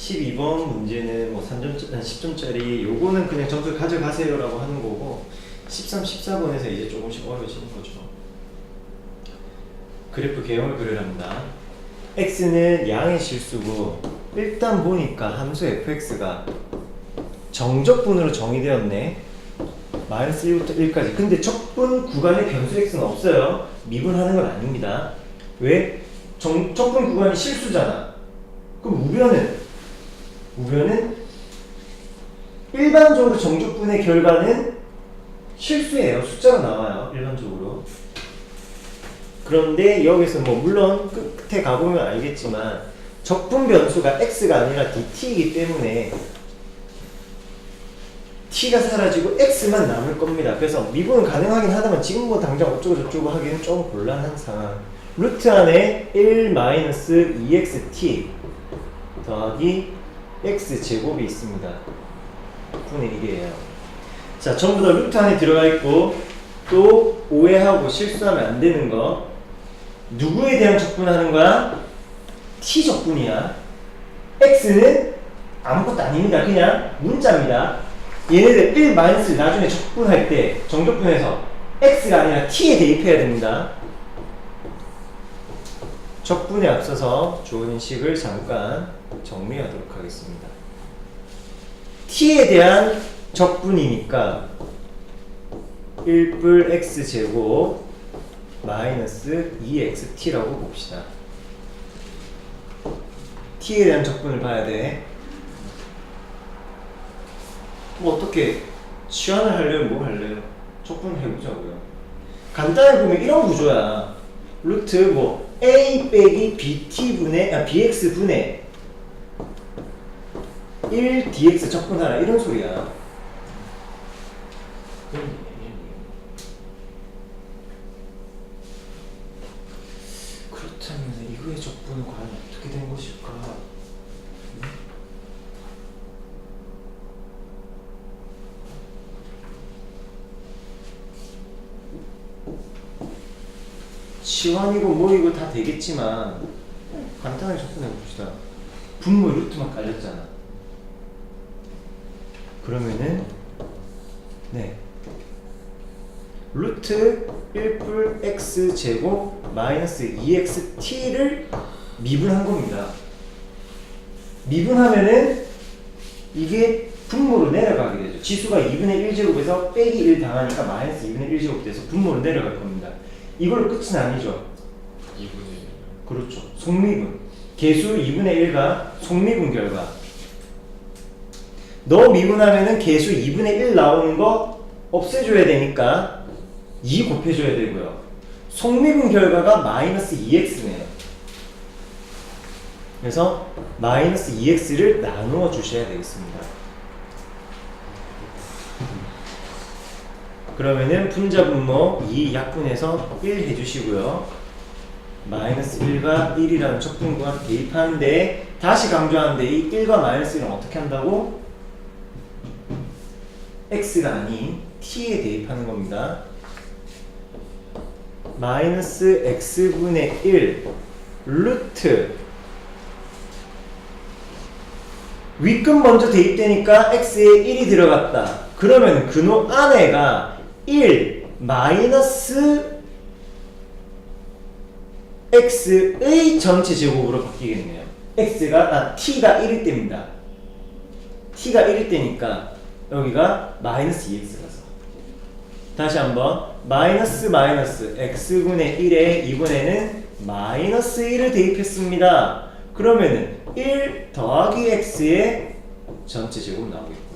12번 문제는 뭐 3점, 10점짜리 요거는 그냥 점수 가져가세요라고 하는 거고 13, 14번에서 이제 조금씩 어려워지는 거죠. 그래프 개형을 그리랍니다. x는 양의 실수고 일단 보니까 함수 fx가 정적분으로 정의되었네. 마이너스 1부터 1까지. 근데 적분 구간에 변수 x는 없어요. 미분하는 건 아닙니다. 왜? 적분 구간이 실수잖아. 그럼 우변은 일반적으로 정적분의 결과는 실수예요. 숫자가 나와요. 일반적으로. 그런데 여기서 뭐 물론 끝에 가보면 알겠지만 적분 변수가 x가 아니라 dt이기 때문에 t가 사라지고 x만 남을 겁니다. 그래서 미분은 가능하긴 하다만 지금 뭐 당장 어쩌고저쩌고 하기는 좀 곤란한 상황. 루트 안에 1-2xt 더하기 x제곱이 있습니다. 분의 1이에요. 자, 전부 다 루트 안에 들어가 있고 또 오해하고 실수하면 안 되는 거 누구에 대한 적분하는 거야? t 적분이야. x는 아무것도 아닙니다. 그냥 문자입니다. 얘네들 1 마이너스 나중에 적분할 때 정적분해서 x가 아니라 t에 대입해야 됩니다. 적분에 앞서서 좋은 식을 잠깐 정리하도록 하겠습니다. t에 대한 적분이니까 1뿔 x제곱 마이너스 2xt라고 봅시다. t에 대한 적분을 봐야 돼. 뭐 어떻게 치환을 하려면 뭐 할래요? 적분을 해보자고요. 간단히 보면 이런 구조야. 루트 뭐 a 빼기 bx 분의 1 dx 적분하라 이런 소리야. 그렇다면 이거의 적분은 과연 어떻게 된 것일까? 치환이고 뭐이고 다 되겠지만 간단하게 접근해 봅시다. 분모 루트만 깔렸잖아. 그러면은 네 루트 1뿔 x제곱 마이너스 2xt를 미분한 겁니다. 미분하면은 이게 분모로 내려가게 되죠. 지수가 2분의 1제곱에서 빼기 1 당하니까 마이너스 2분의 1제곱 돼서 분모로 내려갈 겁니다. 이걸로 끝은 아니죠. 2분의 1. 그렇죠. 속미분. 개수 2분의 1가 속미분 결과. 너 미분하면은 개수 2분의 1 나오는 거 없애줘야 되니까 2 곱해줘야 되고요. 속미분 결과가 마이너스 2x네요. 그래서 마이너스 2x를 나누어 주셔야 되겠습니다. 그러면은 분자분모 2 약분해서 1 해주시고요. 마이너스 1과 1이라는 적분구간 대입하는데 다시 강조하는데 이 1과 마이너스 1은 어떻게 한다고? x가 아닌 t에 대입하는 겁니다. 마이너스 x분의 1 루트 윗근 먼저 대입되니까 x에 1이 들어갔다. 그러면 근호 안에가 1 마이너스 x의 전체 제곱으로 바뀌겠네요. t가 1일 때입니다. t가 1일 때니까 여기가 마이너스 2x라서 다시 한번 마이너스 x분의 1에 이번에는 마이너스 1을 대입했습니다. 그러면은 1 더하기 x의 전체 제곱 나오겠고요.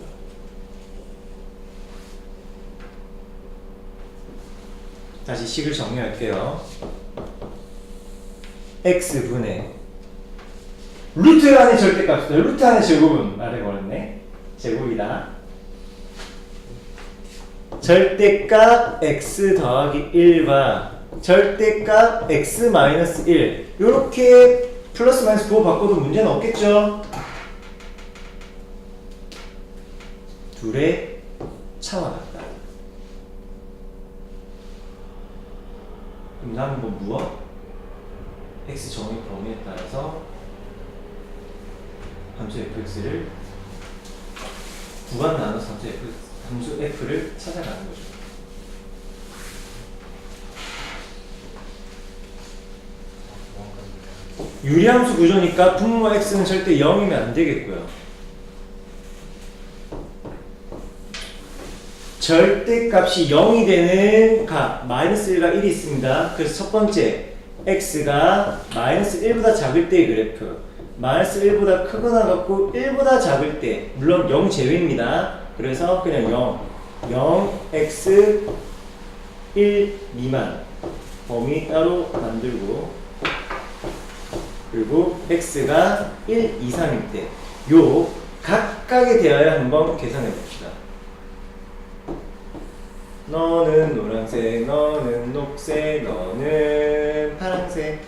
다시 식을 정리할게요. x분의 루트 안의 절대값이다. 루트 안의 제곱은 말해버렸네. 제곱이다. 절대값 x 더하기 1과 절대값 x 마이너스 1 요렇게 플러스 마이너스 부호 바꿔도 문제는 없겠죠? 둘의 차와 같다. 그럼 남은 건 무엇? x 정의 범위에 따라서 함수 fx를 구간 나눠서 함수 f를 찾아가는 거죠. 유리함수 구조니까 분모 x는 절대 0이면 안 되겠고요. 절대값이 0이 되는 값 마이너스 1과 1이 있습니다. 그래서 첫 번째 x가 마이너스 1보다 작을 때의 그래프, 마이너스 1보다 크거나 같고 1보다 작을 때, 물론 0 제외입니다. 그래서 그냥 0, x 1 미만 범위 따로 만들고, 그리고 x가 1 이상일 때 요 각각에 대하여 한번 계산해 봅시다. 너는 노란색, 너는 녹색, 너는 파란색.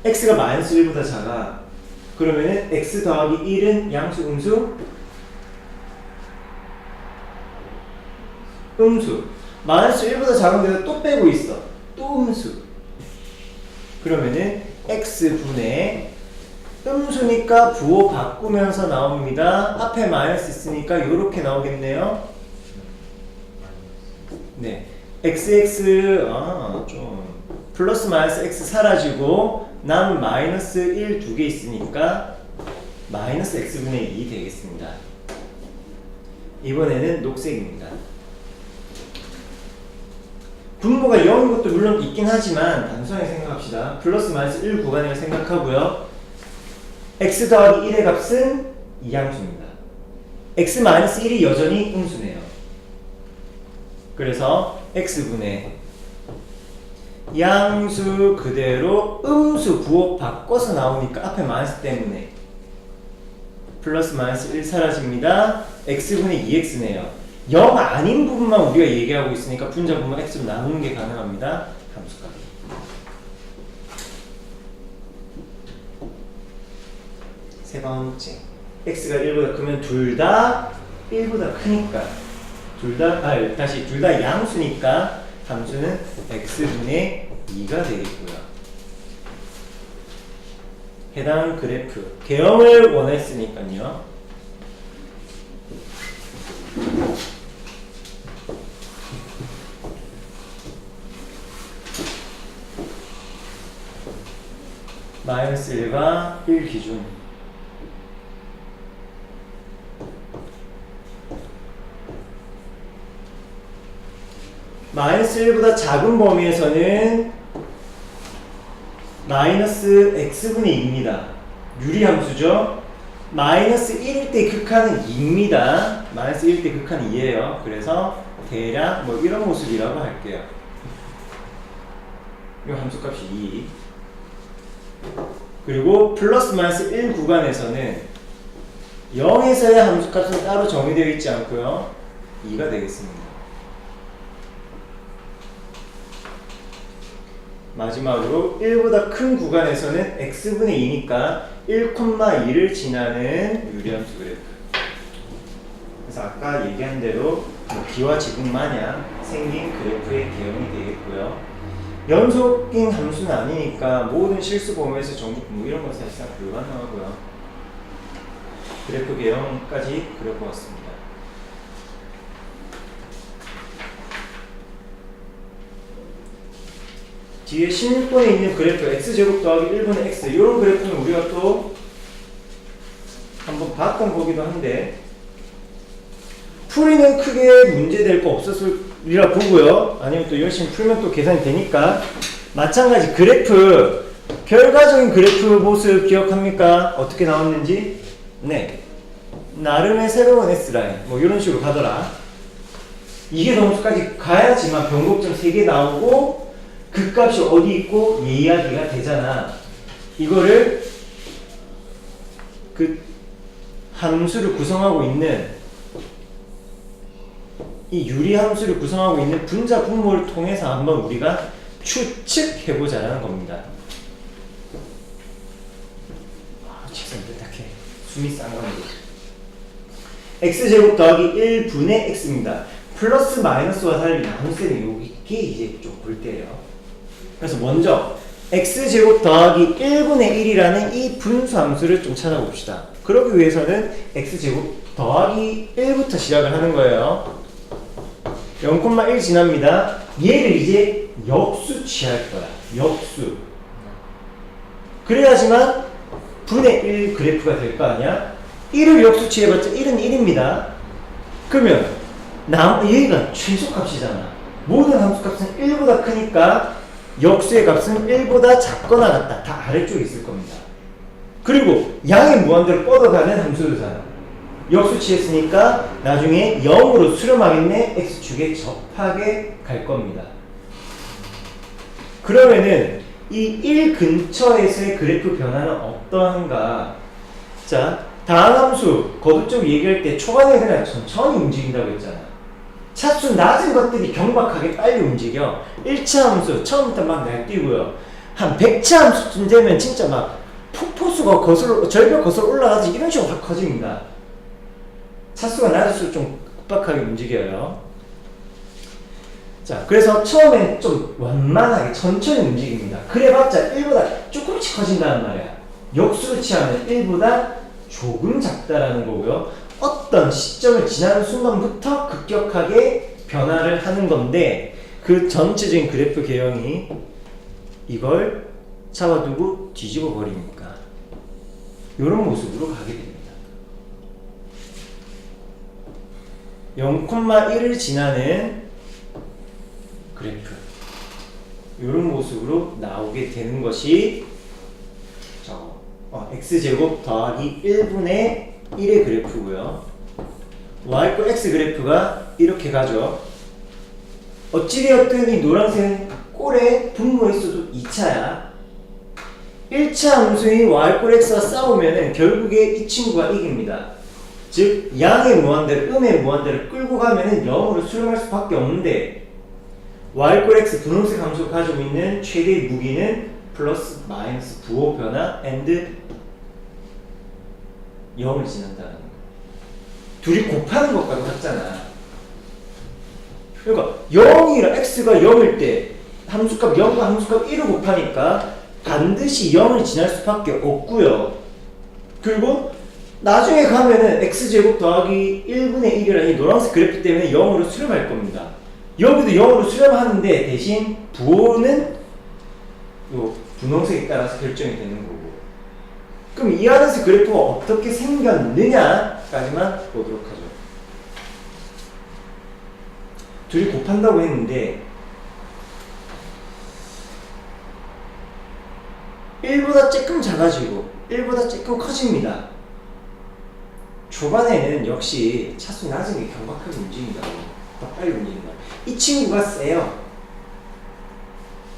x가 마이너스 1보다 작아. 그러면은 x 더하기 1은 양수, 음수? 음수. 마이너스 1보다 작은 데서 또 빼고 있어. 또 음수. 그러면은 x분의 음수니까 부호 바꾸면서 나옵니다. 앞에 마이너스 있으니까 이렇게 나오겠네요. 네, xx 좀 플러스 마이너스 x 사라지고 남은 마이너스 1 두 개 있으니까 마이너스 x분의 2 되겠습니다. 이번에는 녹색입니다. 분모가 0인 것도 물론 있긴 하지만 단순하게 생각합시다. 플러스 마이너스 1 구간이라고 생각하고요. x 더하기 1의 값은 이항수입니다. x 마이너스 1이 여전히 음수네요. 그래서 x분의 양수 그대로 음수 부호 바꿔서 나오니까 앞에 마이너스 때문에 플러스 마이너스 1 사라집니다. x분의 2x네요. 0 아닌 부분만 우리가 얘기하고 있으니까 분자 부분 x로 나누는 게 가능합니다. 함수값. 세 번째, x가 1보다 크면 둘 다 1보다 크니까 둘 다 양수니까 함수는 x분의 2가 되겠고요. 해당 그래프 개형을 원했으니까요. 마이너스 1과 1 기준, 마이너스 1보다 작은 범위에서는 마이너스 x분의 2입니다. 유리함수죠. 마이너스 1일 때 극한은 2입니다. 마이너스 1일 때 극한은 2예요. 그래서 대략 뭐 이런 모습이라고 할게요. 이 함수값이 2. 그리고 플러스 마이너스 1 구간에서는 0에서의 함수값은 따로 정의되어 있지 않고요. 2가 되겠습니다. 마지막으로 1보다 큰 구간에서는 x분의 2니까 1,2를 지나는 유리함수 그래프. 그래서 아까 얘기한 대로 비와 지금 마냥 생긴 그래프의 개형이 되겠고요. 연속인 함수는 아니니까 모든 실수 범위에서 정직 이런 건 사실상 불가능하고요. 그래프 개형까지 그려보았습니다. 뒤에 16번에 있는 그래프 x제곱 더하기 1분의 x, 이런 그래프는 우리가 또 한번 봤던 거기도 한데 풀이는 크게 문제될 거 없었으리라 보고요. 아니면 또 열심히 풀면 또 계산이 되니까. 마찬가지 그래프, 결과적인 그래프 모습 기억합니까? 어떻게 나왔는지? 네, 나름의 새로운 S라인 뭐 이런 식으로 가더라. 이게 점수까지 가야지만 변곡점 3개 나오고 그 값이 어디 있고 이야기가 되잖아. 이거를 그 함수를 구성하고 있는 이 유리함수를 구성하고 있는 분자 분모를 통해서 한번 우리가 추측해보자라는 겁니다. 책상 뾰족해. 숨이 싼갑니다. x제곱 더하기 1분의 x입니다. 플러스 마이너스와 달리 나눗셈이 이게 이제 좀 볼 때예요. 그래서 먼저 x제곱 더하기 1분의 1이라는 이 분수함수를 좀 찾아봅시다. 그러기 위해서는 x제곱 더하기 1부터 시작을 하는 거예요. 0,1 지납니다. 얘를 이제 역수 취할 거야. 역수. 그래야지만 분의 1 그래프가 될 거 아니야? 1을 역수 취해봤자 1은 1입니다. 그러면 얘가 최소값이잖아. 모든 함수값은 1보다 크니까 역수의 값은 1보다 작거나 같다. 다 아래쪽에 있을 겁니다. 그리고 양의 무한대로 뻗어가는 함수들잖아. 역수 취했으니까 나중에 0으로 수렴하겠네. x축에 접하게 갈 겁니다. 그러면은 이 1 근처에서의 그래프 변화는 어떠한가? 자, 다항함수 거듭적으로 얘기할 때 초반에 그냥 천천히 움직인다고 했잖아. 차수 낮은 것들이 경박하게 빨리 움직여. 1차 함수 처음부터 막 날뛰고요. 한 100차 함수쯤 되면 진짜 막 폭포수가 절벽 거슬러 올라가지 이런 식으로 확 커집니다. 차수가 낮을수록 좀 급박하게 움직여요. 자, 그래서 처음엔 좀 완만하게 천천히 움직입니다. 그래봤자 1보다 조금씩 커진다는 말이야. 역수를 취하면 1보다 조금 작다라는 거고요. 어떤 시점을 지나는 순간부터 급격하게 변화를 하는 건데 그 전체적인 그래프 개형이 이걸 잡아두고 뒤집어 버리니까 이런 모습으로 가게 됩니다. 0,1을 지나는 그래프 이런 모습으로 나오게 되는 것이 x제곱 더하기 1분의 1의 그래프고요. y꼴 x 그래프가 이렇게 가죠. 어찌되었든 이 노란색 꼴의 분모의 수도 2차야. 1차 함수인 y꼴 x와 싸우면은 결국에 이 친구가 이깁니다. 즉 양의 무한대로 음의 무한대를 끌고 가면은 0으로 수렴할 수밖에 없는데 y꼴 x 분홍색 함수가 가지고 있는 최대의 무기는 플러스 마이너스 부호 변화 and 0을 지난다는 거. 둘이 곱하는 것과도 같잖아. 그러니까 0이랑 x가 0일 때 함수값 0과 함수값 1을 곱하니까 반드시 0을 지날 수밖에 없고요. 그리고 나중에 가면은 x제곱 더하기 1분의 1이라는 이 노란색 그래프 때문에 0으로 수렴할 겁니다. 여기도 0으로 수렴하는데 대신 부호는 요 분홍색에 따라서 결정이 되는 거고. 그럼 이 하늘색 그래프가 어떻게 생겼느냐까지만 보도록 하죠. 둘이 곱한다고 했는데 1보다 조금 작아지고 1보다 조금 커집니다. 초반에는 역시 차수 낮은 게 경박하게 움직인다고. 더 빨리 움직인다. 이 친구가 세요.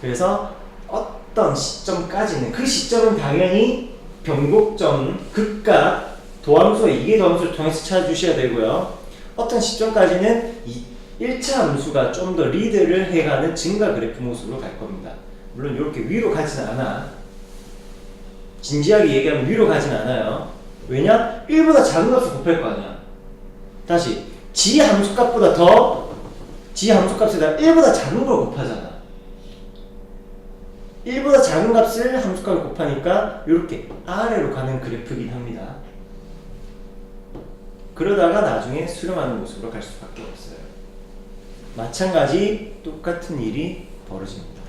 그래서 어떤 시점까지는 그 시점은 당연히 변곡점, 극과 도함수와 이계도함수를 통해서 찾아주셔야 되고요. 어떤 시점까지는 이 1차 함수가 좀 더 리드를 해가는 증가 그래프 모습으로 갈 겁니다. 물론 이렇게 위로 가진 않아. 진지하게 얘기하면 위로 가진 않아요. 왜냐? 1보다 작은 값을 곱할 거 아니야. 다시 g 함수값보다 더 g 함수값에다 1보다 작은 걸 곱하잖아. 1보다 작은 값을 함수값을 곱하니까 이렇게 아래로 가는 그래프이긴 합니다. 그러다가 나중에 수렴하는 모습으로 갈 수밖에 없어요. 마찬가지 똑같은 일이 벌어집니다.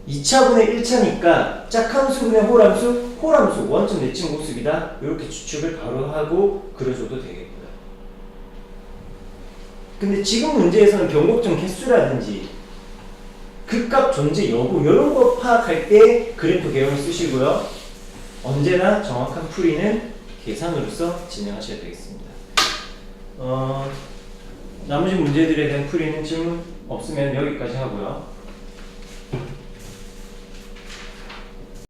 2차분의 1차니까 짝함수분의 홀함수, 홀함수 원점 내친 모습이다. 이렇게 추측을 바로 하고 그려줘도 되겠고요. 근데 지금 문제에서는 변곡점 개수라든지 극값 존재 여부 이런 거 파악할 때 그래프 개형을 쓰시고요. 언제나 정확한 풀이는 계산으로서 진행하셔야 되겠습니다. 나머지 문제들에 대한 풀이는 질문 없으면 여기까지 하고요.